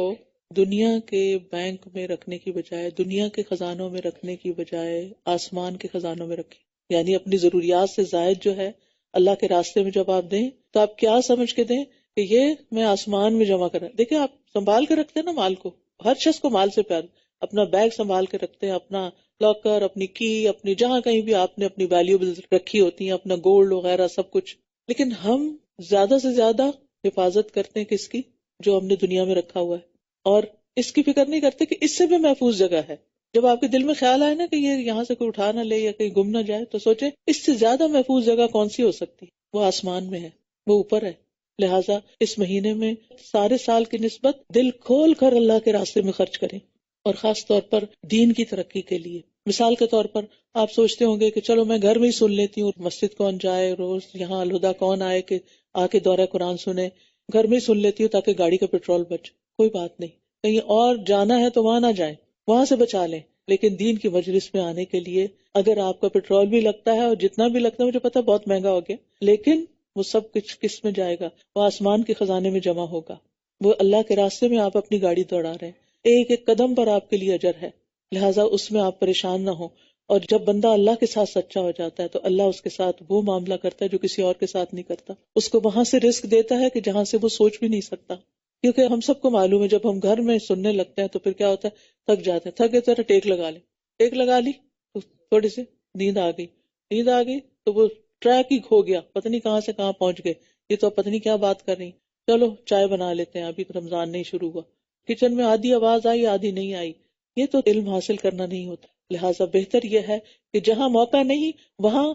دنیا کے بینک میں رکھنے کی بجائے، دنیا کے خزانوں میں رکھنے کی بجائے آسمان کے خزانوں میں رکھیں، یعنی اپنی ضروریات سے زائد جو ہے اللہ کے راستے میں جب آپ دیں تو آپ کیا سمجھ کے دیں کہ یہ میں آسمان میں جمع کریں۔ دیکھیں آپ سنبھال کے رکھتے ہیں نا مال کو، ہر شخص کو مال سے پیار، اپنا بیگ سنبھال کے رکھتے ہیں، اپنا لاکر، اپنی کی، اپنی جہاں کہیں بھی آپ نے اپنی ویلیوبلز رکھی ہوتی ہیں، اپنا گولڈ وغیرہ سب کچھ، لیکن ہم زیادہ سے زیادہ حفاظت کرتے ہیں کس کی؟ جو ہم نے دنیا میں رکھا ہوا ہے، اور اس کی فکر نہیں کرتے کہ اس سے بھی محفوظ جگہ ہے۔ جب آپ کے دل میں خیال آئے نا کہ یہ یہاں سے کوئی اٹھا نہ لے یا کہیں گم نہ جائے، تو سوچیں اس سے زیادہ محفوظ جگہ کون سی ہو سکتی؟ وہ آسمان میں ہے، وہ اوپر ہے۔ لہٰذا اس مہینے میں سارے سال کی نسبت دل کھول کر اللہ کے راستے میں خرچ کریں، اور خاص طور پر دین کی ترقی کے لیے۔ مثال کے طور پر آپ سوچتے ہوں گے کہ چلو میں گھر میں ہی سن لیتی ہوں، مسجد کون جائے، روز یہاں الہدا کون آئے کہ آ کے دورہ قرآن سنے، گھر میں ہی سن لیتی ہوں تاکہ گاڑی کا پیٹرول بچ۔ کوئی بات نہیں، کہیں اور جانا ہے تو وہاں نہ جائیں، وہاں سے بچا لیں، لیکن دین کی مجلس میں آنے کے لیے اگر آپ کا پیٹرول بھی لگتا ہے، اور جتنا بھی لگتا ہے مجھے پتا بہت مہنگا ہو گیا، لیکن وہ سب کچھ کس میں جائے گا؟ وہ آسمان کے خزانے میں جمع ہوگا۔ وہ اللہ کے راستے میں آپ اپنی گاڑی دوڑا رہے ہیں، ایک ایک قدم پر آپ کے لیے اجر ہے، لہٰذا اس میں آپ پریشان نہ ہوں۔ اور جب بندہ اللہ کے ساتھ سچا ہو جاتا ہے تو اللہ اس کے ساتھ وہ معاملہ کرتا ہے جو کسی اور کے ساتھ نہیں کرتا، اس کو وہاں سے رزق دیتا ہے کہ جہاں سے وہ سوچ بھی نہیں سکتا۔ کیونکہ ہم سب کو معلوم ہے جب ہم گھر میں سننے لگتے ہیں تو پھر کیا ہوتا ہے، تھک جاتے ہیں، تھکے تو ٹیک لگا لیں، ٹیک لگا لی تو تھوڑی سی نیند آ گئی، نیند آ گئی تو وہ ٹریک ہی کھو گیا، پتہ نہیں کہاں سے کہاں پہنچ گئے، یہ تو پتہ نہیں کیا بات کر رہی، چلو چائے بنا لیتے ہیں، ابھی تو رمضان نہیں شروع ہوا، کچن میں آدھی آواز آئی آدھی نہیں آئی، یہ تو علم حاصل کرنا نہیں ہوتا۔ لہٰذا بہتر یہ ہے کہ جہاں موقع نہیں وہاں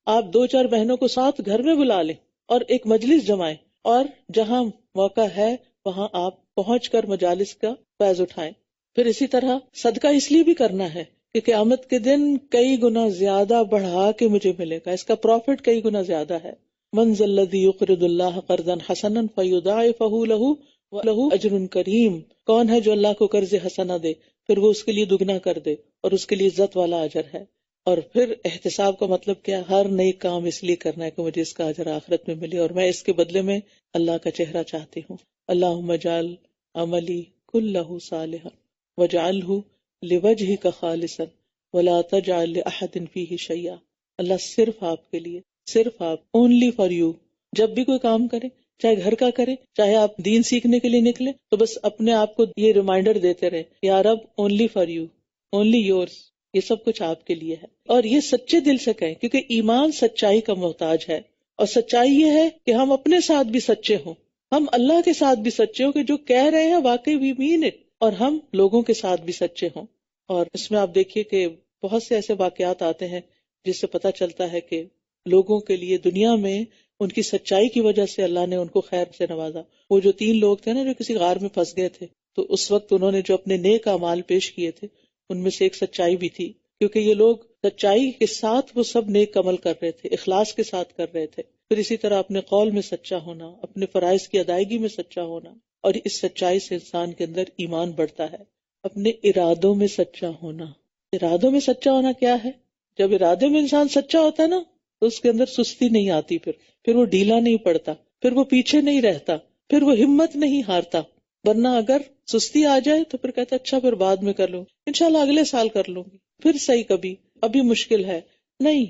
آپ دو چار بہنوں کو ساتھ گھر میں بلا لیں اور ایک مجلس جمائیں، اور جہاں موقع ہے وہاں آپ پہنچ کر مجالس کا فیض اٹھائیں۔ پھر اسی طرح صدقہ اس لیے بھی کرنا ہے کہ قیامت کے دن کئی گنا زیادہ بڑھا کے مجھے ملے گا، اس کا پروفٹ کئی گنا زیادہ ہے۔ من ذا الذی یقرض اللہ قرضا حسنا فیضاعفہ لہ وَلَهُ اجر کریم، کون ہے جو اللہ کو قرض حسنہ دے پھر وہ اس کے لیے دگنا کر دے اور اس کے لیے عزت والا اجر ہے۔ اور پھر احتساب کا مطلب کیا؟ ہر نئی کام اس لیے کرنا ہے کہ مجھے اس کا اجر آخرت میں ملے اور میں اس کے بدلے میں اللہ کا چہرہ چاہتی ہوں۔ اللہم اجعل عملی کلہ صالحا واجعلہ لوجہک خالصا ولا تجعل لأحد فیہ شیئا۔ اللہ صرف آپ کے لیے، صرف آپ، اونلی فار یو، جب بھی کوئی کام کرے، چاہے گھر کا کرے، چاہے آپ دین سیکھنے کے لیے نکلے، تو بس اپنے آپ کو یہ ریمائنڈر دیتے رہے، یا رب only for you, only yours, یہ سب کچھ آپ کے لیے ہے۔ اور یہ سچے دل سے کہیں، کیونکہ ایمان سچائی کا محتاج ہے، اور سچائی یہ ہے کہ ہم اپنے ساتھ بھی سچے ہوں، ہم اللہ کے ساتھ بھی سچے ہوں کہ جو کہہ رہے ہیں واقعی وی مین اٹ، اور ہم لوگوں کے ساتھ بھی سچے ہوں۔ اور اس میں آپ دیکھیے کہ بہت سے ایسے واقعات آتے ہیں جس سے پتہ چلتا ہے کہ لوگوں کے لیے دنیا میں ان کی سچائی کی وجہ سے اللہ نے ان کو خیر سے نوازا. وہ جو 3 لوگ تھے نا جو کسی غار میں پھنس گئے تھے، تو اس وقت انہوں نے جو اپنے نیک اعمال پیش کیے تھے ان میں سے ایک سچائی بھی تھی، کیونکہ یہ لوگ سچائی کے ساتھ وہ سب نیک عمل کر رہے تھے، اخلاص کے ساتھ کر رہے تھے. پھر اسی طرح اپنے قول میں سچا ہونا، اپنے فرائض کی ادائیگی میں سچا ہونا، اور اس سچائی سے انسان کے اندر ایمان بڑھتا ہے. اپنے ارادوں میں سچا ہونا. ارادوں میں سچا ہونا کیا ہے؟ جب ارادے میں انسان سچا ہوتا ہے نا تو اس کے اندر سستی نہیں آتی، پھر وہ ڈھیلا نہیں پڑتا، پھر وہ پیچھے نہیں رہتا، پھر وہ ہمت نہیں ہارتا. ورنہ اگر سستی آ جائے تو پھر کہتا اچھا پھر بعد میں کر لوں، انشاءاللہ اگلے سال کر لوں گی، پھر صحیح کبھی، ابھی مشکل ہے. نہیں،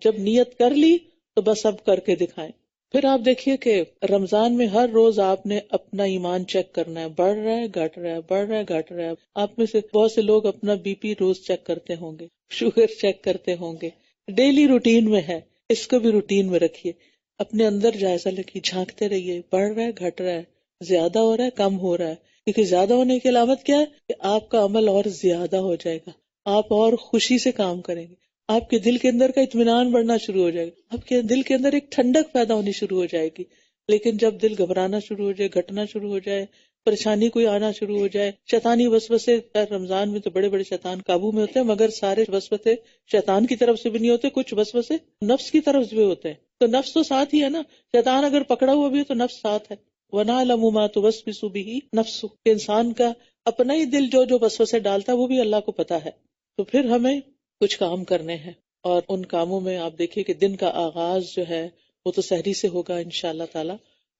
جب نیت کر لی تو بس اب کر کے دکھائیں. پھر آپ دیکھیے کہ رمضان میں ہر روز آپ نے اپنا ایمان چیک کرنا ہے، بڑھ رہا ہے گھٹ رہا ہے، بڑھ رہا ہے گھٹ رہا ہے. آپ میں سے بہت سے لوگ اپنا بی پی روز چیک کرتے ہوں گے، شوگر چیک کرتے ہوں گے، ڈیلی روٹین میں ہے. اس کو بھی روٹین میں رکھیے، اپنے اندر جائزہ رکھیے، جھانکتے رہیے، بڑھ رہا ہے گھٹ رہا ہے، زیادہ ہو رہا ہے کم ہو رہا ہے. کیونکہ زیادہ ہونے کی علامت کیا ہے کہ آپ کا عمل اور زیادہ ہو جائے گا، آپ اور خوشی سے کام کریں گے، آپ کے دل کے اندر کا اطمینان بڑھنا شروع ہو جائے گا، آپ کے دل کے اندر ایک ٹھنڈک پیدا ہونی شروع ہو جائے گی. لیکن جب دل گھبرانا شروع ہو جائے، گھٹنا شروع ہو جائے، پریشانی کوئی آنا شروع ہو جائے، شیطانی وسوسے، رمضان میں تو بڑے بڑے شیطان قابو میں ہوتے ہیں، مگر سارے وسوسے شیطان کی طرف سے بھی نہیں ہوتے، کچھ وسوسے نفس کی طرف سے بھی ہوتے ہیں. تو نفس تو ساتھ ہی ہے نا، شیطان اگر پکڑا ہوا بھی ہے تو نفس ساتھ ہے. وَنَعْلَمُ مَا تُوَسْوِسُ بِهِ نَفْسُ، کہ انسان کا اپنا ہی دل جو وسوسے ڈالتا ہے وہ بھی اللہ کو پتا ہے. تو پھر ہمیں کچھ کام کرنے ہیں، اور ان کاموں میں آپ دیکھیے کہ دن کا آغاز جو ہے وہ تو سحری سے ہوگا انشاءاللہ تعالی.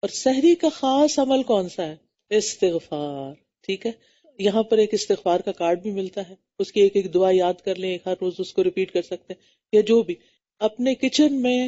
اور سحری کا خاص عمل کون سا ہے؟ استغفار. ٹھیک ہے، یہاں پر ایک استغفار کا کارڈ بھی ملتا ہے، اس کی ایک ایک دعا یاد کر لیں، ہر روز اس کو ریپیٹ کر سکتے ہیں، یا جو بھی اپنے کچن میں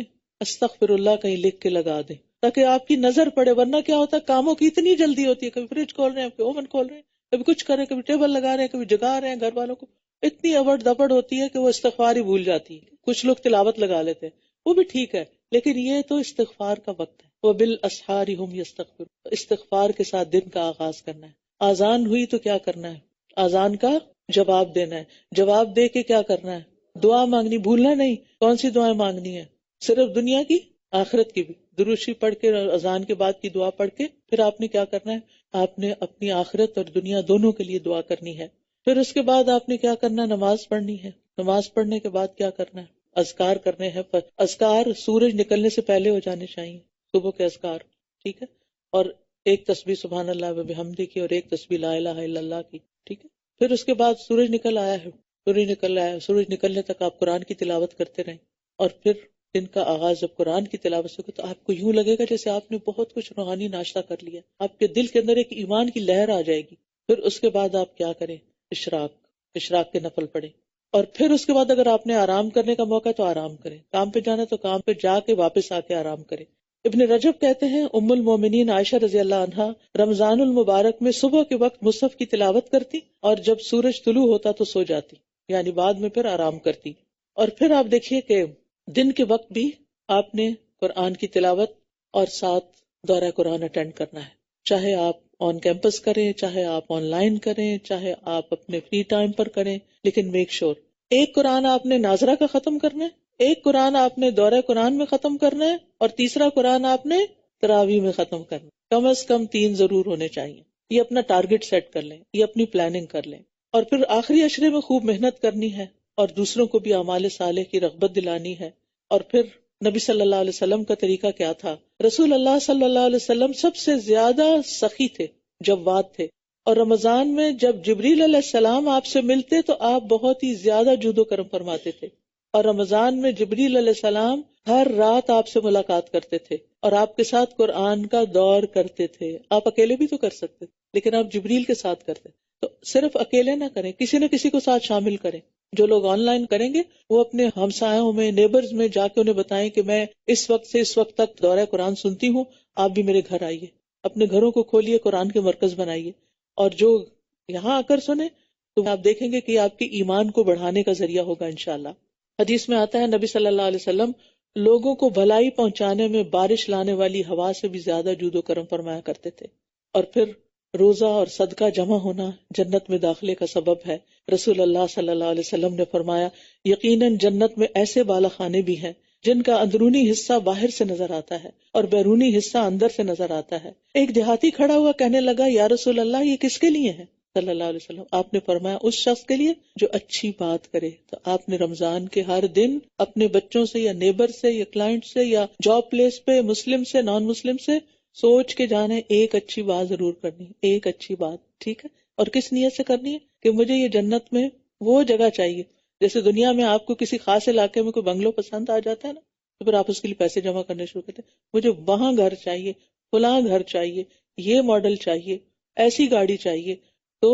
استغفر اللہ کہیں لکھ کے لگا دیں تاکہ آپ کی نظر پڑے. ورنہ کیا ہوتا ہے، کاموں کی اتنی جلدی ہوتی ہے، کبھی فریج کھول رہے ہیں، کبھی اوون کھول رہے ہیں، کبھی کچھ کر رہے ہیں، کبھی ٹیبل لگا رہے ہیں، کبھی جگا رہے ہیں گھر والوں کو، اتنی ابڑ دبڑ ہوتی ہے کہ وہ استغفار ہی بھول جاتی ہے. کچھ لوگ تلاوت لگا لیتے ہیں، وہ بھی ٹھیک ہے، لیکن یہ تو استغفار کا وقت ہے. وَبِالْأَسْحَارِ هُمْ يَسْتَغْفِرُونَ، استغفار کے ساتھ دن کا آغاز کرنا ہے. آذان ہوئی تو کیا کرنا ہے؟ آذان کا جواب دینا ہے. جواب دے کے کیا کرنا ہے؟ دعا مانگنی بھولنا نہیں. کون سی دعائیں مانگنی ہے؟ صرف دنیا کی، آخرت کی بھی. درود شریف پڑھ کے، اذان کے بعد کی دعا پڑھ کے پھر آپ نے کیا کرنا ہے؟ آپ نے اپنی آخرت اور دنیا دونوں کے لیے دعا کرنی ہے. پھر اس کے بعد آپ نے کیا کرنا ہے؟ نماز پڑھنی ہے. نماز پڑھنے کے بعد کیا کرنا ہے؟ اذکار کرنے ہیں. اذکار سورج نکلنے سے پہلے ہو جانے چاہیے، صبح کے اذکار. ٹھیک ہے، اور ایک تسبیح سبحان اللہ و بحمدہ کی، اور ایک تسبیح لا الہ الا اللہ کی. ٹھیک ہے، پھر اس کے بعد سورج نکل آیا ہے، سورج نکلنے تک آپ قرآن کی تلاوت کرتے رہیں. اور پھر دن کا آغاز جب قرآن کی تلاوت سے ہو تو آپ کو یوں لگے گا جیسے آپ نے بہت کچھ روحانی ناشتہ کر لیا، آپ کے دل کے اندر ایک ایمان کی لہر آ جائے گی. پھر اس کے بعد آپ کیا کریں؟ اشراق کے نفل پڑھیں. اور پھر اس کے بعد اگر آپ نے آرام کرنے کا موقع ہے تو آرام کریں، کام پہ جانا تو کام پہ جا کے واپس آ کے آرام کریں. ابن رجب کہتے ہیں ام المومنین عائشہ رضی اللہ عنہا رمضان المبارک میں صبح کے وقت مصحف کی تلاوت کرتی، اور جب سورج طلوع ہوتا تو سو جاتی، یعنی بعد میں پھر آرام کرتی. اور پھر آپ دیکھیے کہ دن کے وقت بھی آپ نے قرآن کی تلاوت اور ساتھ دورہ قرآن اٹینڈ کرنا ہے، چاہے آپ آن کیمپس کریں، چاہے آپ آن لائن کریں، چاہے آپ اپنے فری ٹائم پر کریں، لیکن میک شور ایک قرآن آپ نے ناظرہ کا ختم کرنا ہے، ایک قرآن آپ نے دورہ قرآن میں ختم کرنا ہے، اور تیسرا قرآن آپ نے تراویح میں ختم کرنا ہے. کم از کم 3 ضرور ہونے چاہیے. یہ اپنا ٹارگٹ سیٹ کر لیں، یہ اپنی پلاننگ کر لیں. اور پھر آخری عشرے میں خوب محنت کرنی ہے اور دوسروں کو بھی اعمال صالح کی رغبت دلانی ہے. اور پھر نبی صلی اللہ علیہ وسلم کا طریقہ کیا تھا؟ رسول اللہ صلی اللہ علیہ وسلم سب سے زیادہ سخی تھے، جواد تھے. اور رمضان میں جب جبریل علیہ السلام آپ سے ملتے تو آپ بہت ہی زیادہ جود و کرم فرماتے تھے. اور رمضان میں جبریل علیہ السلام ہر رات آپ سے ملاقات کرتے تھے اور آپ کے ساتھ قرآن کا دور کرتے تھے. آپ اکیلے بھی تو کر سکتے لیکن آپ جبریل کے ساتھ کرتے. تو صرف اکیلے نہ کریں، کسی نہ کسی کو ساتھ شامل کریں. جو لوگ آن لائن کریں گے وہ اپنے ہمسایوں میں، نیبرز میں جا کے انہیں بتائیں کہ میں اس وقت سے اس وقت تک دورہ قرآن سنتی ہوں، آپ بھی میرے گھر آئیے. اپنے گھروں کو کھولیے، قرآن کے مرکز بنائیے. اور جو یہاں آ کر سنیں تو آپ دیکھیں گے کہ آپ کے ایمان کو بڑھانے کا ذریعہ ہوگا انشاءاللہ. حدیث میں آتا ہے نبی صلی اللہ علیہ وسلم لوگوں کو بھلائی پہنچانے میں بارش لانے والی ہوا سے بھی زیادہ جود و کرم فرمایا کرتے تھے. اور پھر روزہ اور صدقہ جمع ہونا جنت میں داخلے کا سبب ہے. رسول اللہ صلی اللہ علیہ وسلم نے فرمایا یقیناً جنت میں ایسے بالا خانے بھی ہیں جن کا اندرونی حصہ باہر سے نظر آتا ہے اور بیرونی حصہ اندر سے نظر آتا ہے. ایک دیہاتی کھڑا ہوا کہنے لگا یا رسول اللہ یہ کس کے لیے ہے؟ صلی اللہ علیہ وسلم آپ نے فرمایا اس شخص کے لیے جو اچھی بات کرے. تو آپ نے رمضان کے ہر دن اپنے بچوں سے یا نیبر سے یا کلائنٹ سے یا جاب پلیس پہ مسلم سے نان مسلم سے سوچ کے جانے ایک اچھی بات ضرور کرنی، ایک اچھی بات. ٹھیک ہے؟ اور کس نیت سے کرنی ہے کہ مجھے یہ جنت میں وہ جگہ چاہیے. جیسے دنیا میں آپ کو کسی خاص علاقے میں کوئی بنگلو پسند آ جاتا ہے نا، تو پھر آپ اس کے لیے پیسے جمع کرنے شروع کرتے ہیں. مجھے وہاں گھر چاہیے، فلاں گھر چاہیے، یہ ماڈل چاہیے، ایسی گاڑی چاہیے، تو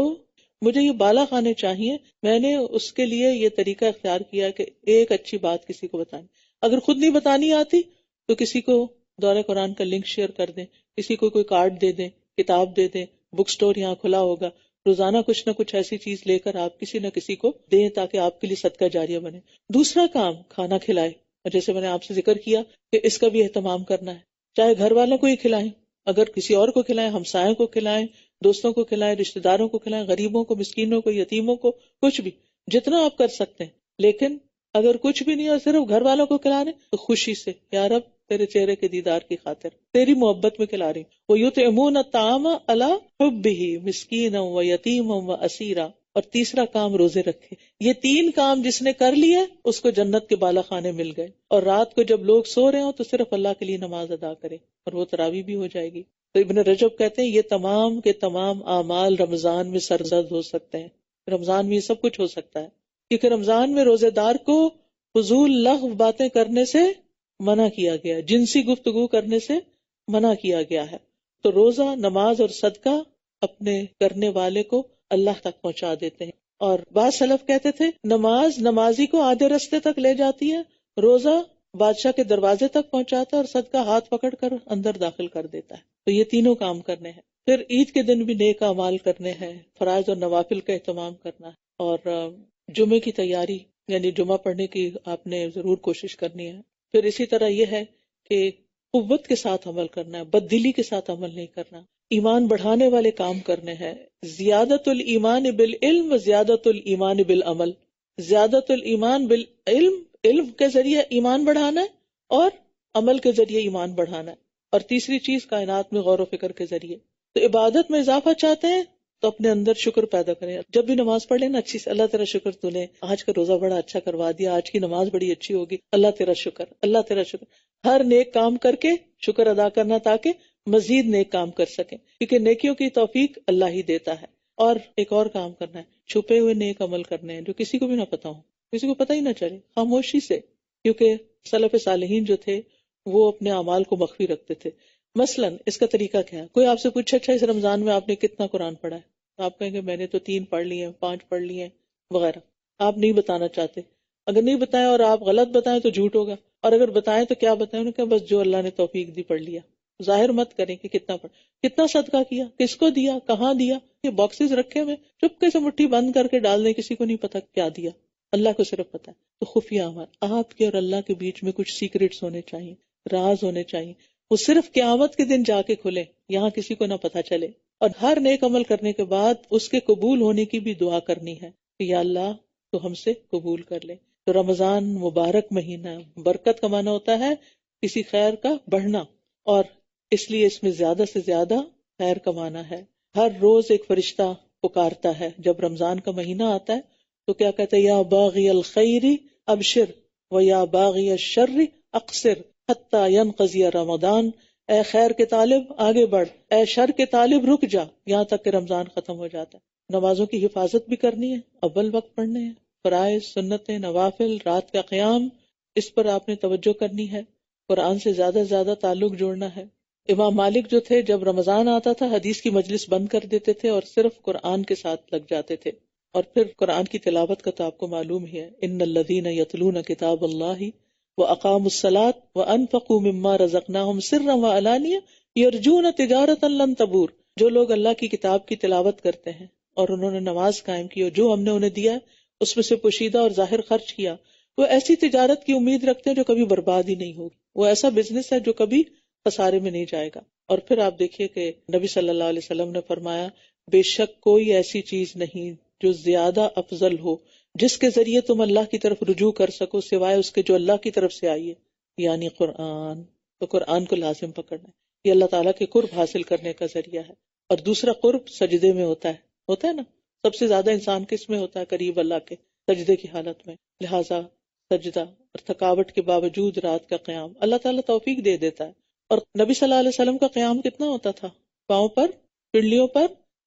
مجھے یہ بالا خانے چاہیے. میں نے اس کے لیے یہ طریقہ اختیار کیا کہ ایک اچھی بات کسی کو بتانی. اگر خود نہیں بتانی آتی تو کسی کو دورہ قرآن کا لنک شیئر کر دیں، کسی کو کوئی کارڈ دے دیں، کتاب دے دیں، بک سٹور یہاں کھلا ہوگا، روزانہ کچھ نہ کچھ ایسی چیز لے کر آپ کسی نہ کسی کو دیں تاکہ آپ کے لیے صدقہ جاریہ بنے. دوسرا کام کھانا کھلائے، اور جیسے میں نے آپ سے ذکر کیا کہ اس کا بھی اہتمام کرنا ہے. چاہے گھر والوں کو ہی کھلائیں، اگر کسی اور کو کھلائیں، ہمسایوں کو کھلائیں، دوستوں کو کھلائیں، رشتہ داروں کو کھلائیں، غریبوں کو، مسکینوں کو، یتیموں کو، کچھ بھی جتنا آپ کر سکتے ہیں. لیکن اگر کچھ بھی نہیں اور صرف گھر والوں کو کھلا رہے تو خوشی سے یا رب تیرے چہرے کے دیدار کی خاطر تیری محبت میں کھلا رہی. وَيُطْعِمُونَ الطَّعَامَ عَلَىٰ حُبِّهِ مِسْكِينًا وَيَتِيمًا وَأَسِيرًا. اور تیسرا کام روزے رکھے. یہ تین کام جس نے کر لیے اس کو جنت کے بالا خانے مل گئے. اور رات کو جب لوگ سو رہے ہوں تو صرف اللہ کے لیے نماز ادا کرے اور وہ تراویح بھی ہو جائے گی. تو ابن رجب کہتے ہیں یہ تمام کے تمام اعمال رمضان میں سرزد ہو سکتے ہیں. رمضان میں یہ سب کچھ ہو سکتا ہے کیونکہ رمضان میں روزے دار کو فضول لغو باتیں کرنے سے منع کیا گیا، جنسی گفتگو کرنے سے منع کیا گیا ہے. تو روزہ، نماز اور صدقہ اپنے کرنے والے کو اللہ تک پہنچا دیتے ہیں. اور بعض سلف کہتے تھے نماز نمازی کو آدھے رستے تک لے جاتی ہے، روزہ بادشاہ کے دروازے تک پہنچاتا ہے، اور صدقہ ہاتھ پکڑ کر اندر داخل کر دیتا ہے. تو یہ تینوں کام کرنے ہیں. پھر عید کے دن بھی نیک اعمال کرنے ہیں، فرائض اور نوافل کا اہتمام کرنا ہے، اور جمعے کی تیاری یعنی جمعہ پڑھنے کی آپ نے ضرور کوشش کرنی ہے. پھر اسی طرح یہ ہے کہ قوت کے ساتھ عمل کرنا ہے، بددلی کے ساتھ عمل نہیں کرنا. ایمان بڑھانے والے کام کرنے ہیں. زیادت الایمان بالعلم و زیادت الایمان بالعمل. زیادت الایمان بالعلم، علم کے ذریعے ایمان بڑھانا ہے اور عمل کے ذریعے ایمان بڑھانا ہے. اور تیسری چیز کائنات میں غور و فکر کے ذریعے. تو عبادت میں اضافہ چاہتے ہیں تو اپنے اندر شکر پیدا کریں. جب بھی نماز پڑھ لیں نا اچھی سے، اللہ تیرا شکر تو نے آج کا روزہ بڑا اچھا کروا دیا، آج کی نماز بڑی اچھی ہوگی، اللہ تیرا شکر، اللہ تیرا شکر. ہر نیک کام کر کے شکر ادا کرنا تاکہ مزید نیک کام کر سکیں، کیونکہ نیکیوں کی توفیق اللہ ہی دیتا ہے. اور ایک اور کام کرنا ہے، چھپے ہوئے نیک عمل کرنے ہیں جو کسی کو بھی نہ پتا ہو، کسی کو پتہ ہی نہ چلے، خاموشی سے. کیونکہ سلف صالحین جو تھے وہ اپنے اعمال کو مخفی رکھتے تھے. مثلا اس کا طریقہ کیا ہے؟ کوئی آپ سے پوچھے اچھا اس رمضان میں آپ نے کتنا قرآن پڑھا ہے؟ آپ کہیں گے میں نے تو 3 پڑھ لیے ہیں، 5 پڑھ لیے ہیں وغیرہ. آپ نہیں بتانا چاہتے. اگر نہیں بتائیں اور آپ غلط بتائیں تو جھوٹ ہوگا، اور اگر بتائیں تو کیا بتائیں؟ انہوں نے کہا بس جو اللہ نے توفیق دی پڑھ لیا. ظاہر مت کریں کہ کتنا پڑھ، کتنا صدقہ کیا، کس کو دیا، کہاں دیا. یہ باکسز رکھے ہوئے چپکے سے مٹھی بند کر کے ڈال دیں، کسی کو نہیں پتا کیا دیا، اللہ کو صرف پتا ہے. تو خفیہ عمل، آپ کے اور اللہ کے بیچ میں کچھ سیکرٹس ہونے چاہیے، راز ہونے چاہیے، وہ صرف قیامت کے دن جا کے کھلے، یہاں کسی کو نہ پتا چلے. اور ہر نیک عمل کرنے کے بعد اس کے قبول ہونے کی بھی دعا کرنی ہے کہ یا اللہ تو ہم سے قبول کر لے. تو رمضان مبارک مہینہ، برکت کا معنی ہوتا ہے کسی خیر کا بڑھنا، اور اس لیے اس میں زیادہ سے زیادہ خیر کمانا ہے. ہر روز ایک فرشتہ پکارتا ہے. جب رمضان کا مہینہ آتا ہے تو کیا کہتے ہیں؟ یا باغی الخیر ابشر و یا باغی الشر اقصر حتی ینقضی رمضان. اے خیر کے طالب آگے بڑھ، اے شر کے طالب رک جا، یہاں تک کہ رمضان ختم ہو جاتا ہے. نمازوں کی حفاظت بھی کرنی ہے، اول وقت پڑھنے ہیں، فرائض، سنتیں، نوافل، رات کا قیام، اس پر آپ نے توجہ کرنی ہے. قرآن سے زیادہ سے زیادہ تعلق جوڑنا ہے. امام مالک جو تھے جب رمضان آتا تھا حدیث کی مجلس بند کر دیتے تھے اور صرف قرآن کے ساتھ لگ جاتے تھے. اور پھر قرآن کی تلاوت کا تو آپ کو معلوم ہی ہے، ان الذین یتلون کتاب اللہ وَأَقَامُوا الصَّلَاةَ وَأَنفَقُوا مِمَّا رَزَقْنَاهُمْ سِرًّا وَعَلَانِيَةً يَرْجُونَ تِجَارَةً لَن تَبُورَ. جو لوگ اللہ کی کتاب کی تلاوت کرتے ہیں اور انہوں نے نماز قائم کی اور جو ہم نے انہیں دیا اس میں سے پوشیدہ اور ظاہر خرچ کیا، وہ ایسی تجارت کی امید رکھتے ہیں جو کبھی برباد ہی نہیں ہوگی. وہ ایسا بزنس ہے جو کبھی خسارے میں نہیں جائے گا. اور پھر آپ دیکھیے کہ نبی صلی اللہ علیہ وسلم نے فرمایا بے شک کوئی ایسی چیز نہیں جو زیادہ افضل ہو جس کے ذریعے تم اللہ کی طرف رجوع کر سکو سوائے اس کے جو اللہ کی طرف سے آئی ہے. یعنی قرآن. تو قرآن کو لازم پکڑنا ہے، یہ اللہ تعالیٰ کے قرب حاصل کرنے کا ذریعہ ہے. اور دوسرا قرب سجدے میں ہوتا ہے نا. سب سے زیادہ انسان کس میں ہوتا ہے قریب؟ اللہ کے سجدے کی حالت میں. لہٰذا سجدہ اور تھکاوٹ کے باوجود رات کا قیام اللہ تعالیٰ توفیق دے دیتا ہے. اور نبی صلی اللہ علیہ وسلم کا قیام کتنا ہوتا تھا؟ پاؤں پر، پنڈلیوں پر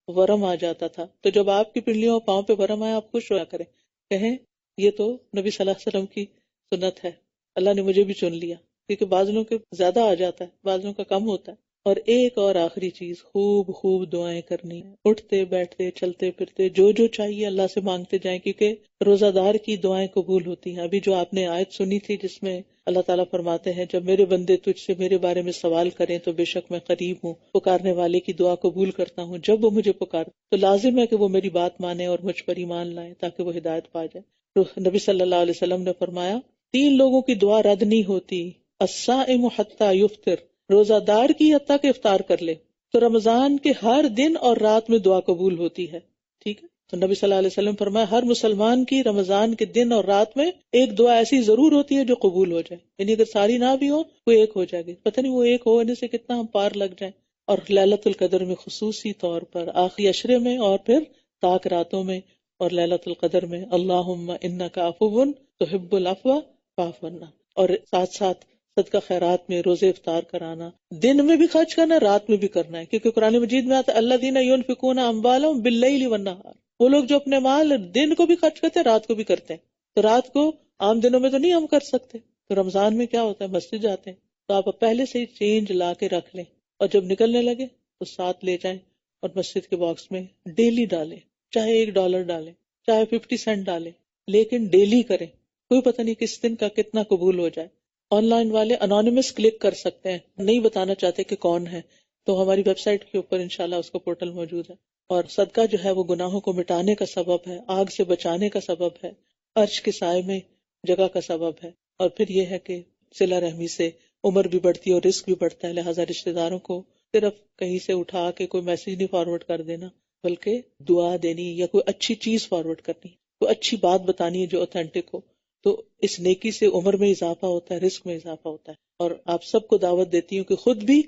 ورم آ جاتا تھا. تو جب آپ کی پنڈلیوں اور پاؤں پہ ورم آئے آپ خوش ہوا کریں، کہیں یہ تو نبی صلی اللہ علیہ وسلم کی سنت ہے، اللہ نے مجھے بھی چن لیا. کیونکہ بعض لوگوں کے زیادہ آ جاتا ہے، بعض لوگوں کا کم ہوتا ہے. اور ایک اور آخری چیز، خوب دعائیں کرنی ہے. اٹھتے بیٹھتے چلتے پھرتے جو چاہیے اللہ سے مانگتے جائیں، کیونکہ روزہ دار کی دعائیں قبول ہوتی ہیں. ابھی جو آپ نے آیت سنی تھی جس میں اللہ تعالیٰ فرماتے ہیں جب میرے بندے تجھ سے میرے بارے میں سوال کریں تو بے شک میں قریب ہوں، پکارنے والے کی دعا قبول کرتا ہوں جب وہ مجھے پکارے. تو لازم ہے کہ وہ میری بات مانے اور مجھ پر ایمان لائیں تاکہ وہ ہدایت پا جائے. تو نبی صلی اللہ علیہ وسلم نے فرمایا 3 لوگوں کی دعا رد نہیں ہوتی: الصائم حتی یفطر، روزہ دار کی حتیٰ کہ افطار کر لے. تو رمضان کے ہر دن اور رات میں دعا قبول ہوتی ہے. ٹھیک ہے، تو نبی صلی اللہ علیہ وسلم فرمایا ہر مسلمان کی رمضان کے دن اور رات میں ایک دعا ایسی ضرور ہوتی ہے جو قبول ہو جائے. یعنی اگر ساری نہ بھی ہو کوئی ایک ہو جائے گی. پتہ نہیں وہ ایک ہونے سے کتنا ہم پار لگ جائیں. اور لیلۃ القدر میں خصوصی طور پر آخری عشرے میں اور پھر طاق راتوں میں اور لیلۃ القدر میں اللہم انک عفو تحب العفو فاعف عنا. اور ساتھ ساتھ صدقہ خیرات میں روزے افطار کرانا، دن میں بھی خرچ کرنا، رات میں بھی کرنا ہے. کیونکہ قرآن مجید میں آتا ہے الذین ینفقون اموالهم باللیل والنہار، وہ لوگ جو اپنے مال دن کو بھی خرچ کرتے ہیں رات کو بھی کرتے ہیں. تو رات کو عام دنوں میں تو نہیں ہم کر سکتے، تو رمضان میں کیا ہوتا ہے مسجد جاتے ہیں تو آپ پہلے سے ہی چینج لا کے رکھ لیں اور جب نکلنے لگے تو ساتھ لے جائیں اور مسجد کے باکس میں ڈیلی ڈالیں. چاہے $1 ڈالیں، چاہے 50 سینٹ ڈالیں، لیکن ڈیلی کریں. کوئی پتہ نہیں کس دن کا کتنا قبول ہو جائے. آن لائن والے انونیمس کلک کر سکتے ہیں، نہیں بتانا چاہتے کہ کون ہے، تو ہماری ویب سائٹ کے اوپر انشاءاللہ اس کا پورٹل موجود ہے. اور صدقہ جو ہے وہ گناہوں کو مٹانے کا سبب ہے، آگ سے بچانے کا سبب ہے، عرش کے سائے میں جگہ کا سبب ہے. اور پھر یہ ہے کہ صلہ رحمی سے عمر بھی بڑھتی ہے اور رزق بھی بڑھتا ہے. لہٰذا رشتہ داروں کو صرف کہیں سے اٹھا کے کوئی میسج نہیں فارورڈ کر دینا، بلکہ دعا دینی یا کوئی اچھی چیز فارورڈ کرنی، کوئی اچھی بات بتانی ہے جو اوتھینٹک ہو. تو اس نیکی سے عمر میں اضافہ ہوتا ہے، رزق میں اضافہ ہوتا ہے. اور آپ سب کو دعوت دیتی ہوں کہ خود بھی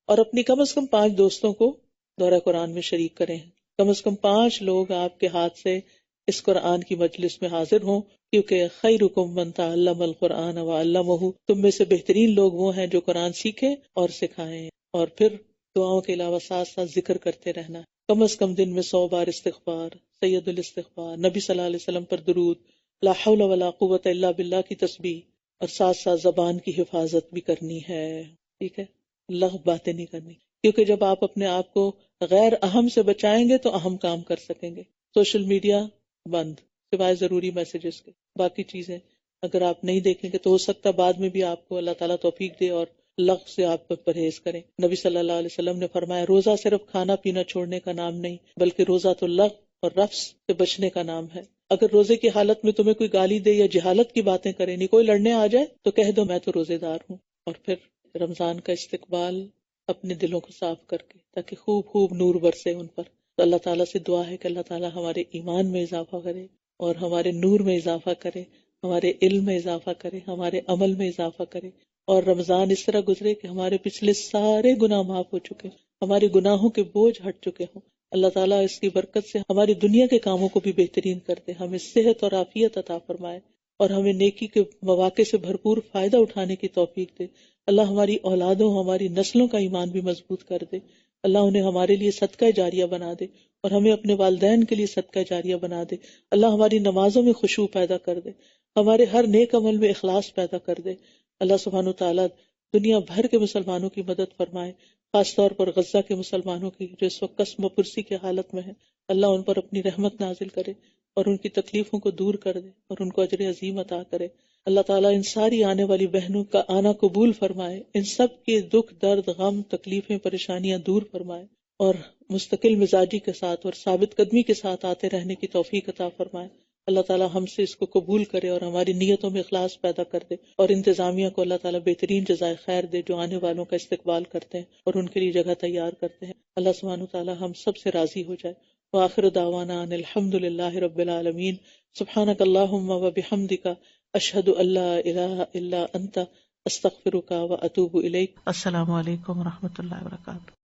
اور اپنی کم از کم 5 دوستوں کو دورہ قرآن میں شریک کریں. کم از کم 5 لوگ آپ کے ہاتھ سے اس قرآن کی مجلس میں حاضر ہوں، کیونکہ خیرکم من تعلم القرآن وعلمہ، تم میں سے بہترین لوگ وہ ہیں جو قرآن سیکھیں اور سکھائیں. اور پھر دعاؤں کے علاوہ ساتھ ساتھ ذکر کرتے رہنا، کم از کم دن میں 100 بار استغفار، سید الاستغفار، نبی صلی اللہ علیہ وسلم پر درود، لا حول ولا قوت الا باللہ کی تسبیح، اور ساتھ ساتھ زبان کی حفاظت بھی کرنی ہے. ٹھیک ہے، لغو باتیں نہیں کرنی، کیونکہ جب آپ اپنے آپ کو غیر اہم سے بچائیں گے تو اہم کام کر سکیں گے. سوشل میڈیا بند سوائے ضروری میسیجز کے، باقی چیزیں اگر آپ نہیں دیکھیں گے تو ہو سکتا ہے بعد میں بھی آپ کو اللہ تعالیٰ توفیق دے اور لغو سے آپ پرہیز کریں. نبی صلی اللہ علیہ وسلم نے فرمایا روزہ صرف کھانا پینا چھوڑنے کا نام نہیں، بلکہ روزہ تو لغو اور رفث سے بچنے کا نام ہے. اگر روزے کی حالت میں تمہیں کوئی گالی دے یا جہالت کی باتیں کرے، نہیں کوئی لڑنے آ جائے تو کہہ دو میں تو روزے دار ہوں. اور پھر رمضان کا استقبال اپنے دلوں کو صاف کر کے تاکہ خوب نور برسے ان پر. تو اللہ تعالیٰ سے دعا ہے کہ اللہ تعالیٰ ہمارے ایمان میں اضافہ کرے اور ہمارے نور میں اضافہ کرے، ہمارے علم میں اضافہ کرے، ہمارے عمل میں اضافہ کرے. اور رمضان اس طرح گزرے کہ ہمارے پچھلے سارے گناہ معاف ہو چکے، ہمارے گناہوں کے بوجھ ہٹ چکے ہوں. اللہ تعالیٰ اس کی برکت سے ہماری دنیا کے کاموں کو بھی بہترین کر دے، ہمیں صحت اور عافیت عطا فرمائے اور ہمیں نیکی کے مواقع سے بھرپور فائدہ اٹھانے کی توفیق دے. اللہ ہماری اولادوں، ہماری نسلوں کا ایمان بھی مضبوط کر دے. اللہ انہیں ہمارے لیے صدقہ جاریہ بنا دے اور ہمیں اپنے والدین کے لیے صدقہ جاریہ بنا دے. اللہ ہماری نمازوں میں خشوع پیدا کر دے، ہمارے ہر نیک عمل میں اخلاص پیدا کر دے. اللہ سبحانہ وتعالیٰ دنیا بھر کے مسلمانوں کی مدد فرمائے، خاص طور پر غزہ کے مسلمانوں کی جو اس وقت قسم و پرسی کی حالت میں ہیں. اللہ ان پر اپنی رحمت نازل کرے اور ان کی تکلیفوں کو دور کر دے اور ان کو اجر عظیم عطا کرے. اللہ تعالیٰ ان ساری آنے والی بہنوں کا آنا قبول فرمائے، ان سب کے دکھ درد غم تکلیفیں پریشانیاں دور فرمائے اور مستقل مزاجی کے ساتھ اور ثابت قدمی کے ساتھ آتے رہنے کی توفیق عطا فرمائے. اللہ تعالیٰ ہم سے اس کو قبول کرے اور ہماری نیتوں میں اخلاص پیدا کر دے اور انتظامیہ کو اللہ تعالیٰ بہترین جزائے خیر دے جو آنے والوں کا استقبال کرتے ہیں اور ان کے لیے جگہ تیار کرتے ہیں. اللہ سبحانہ وتعالیٰ ہم سب سے راضی ہو جائے. وآخر دعوانا ان الحمد للہ رب العالمین. سبحانک اللہم و بحمدک اشہد ان لا الہ الا انت استغفرک و اتوب الیک. السلام علیکم و رحمۃ اللہ وبرکاتہ.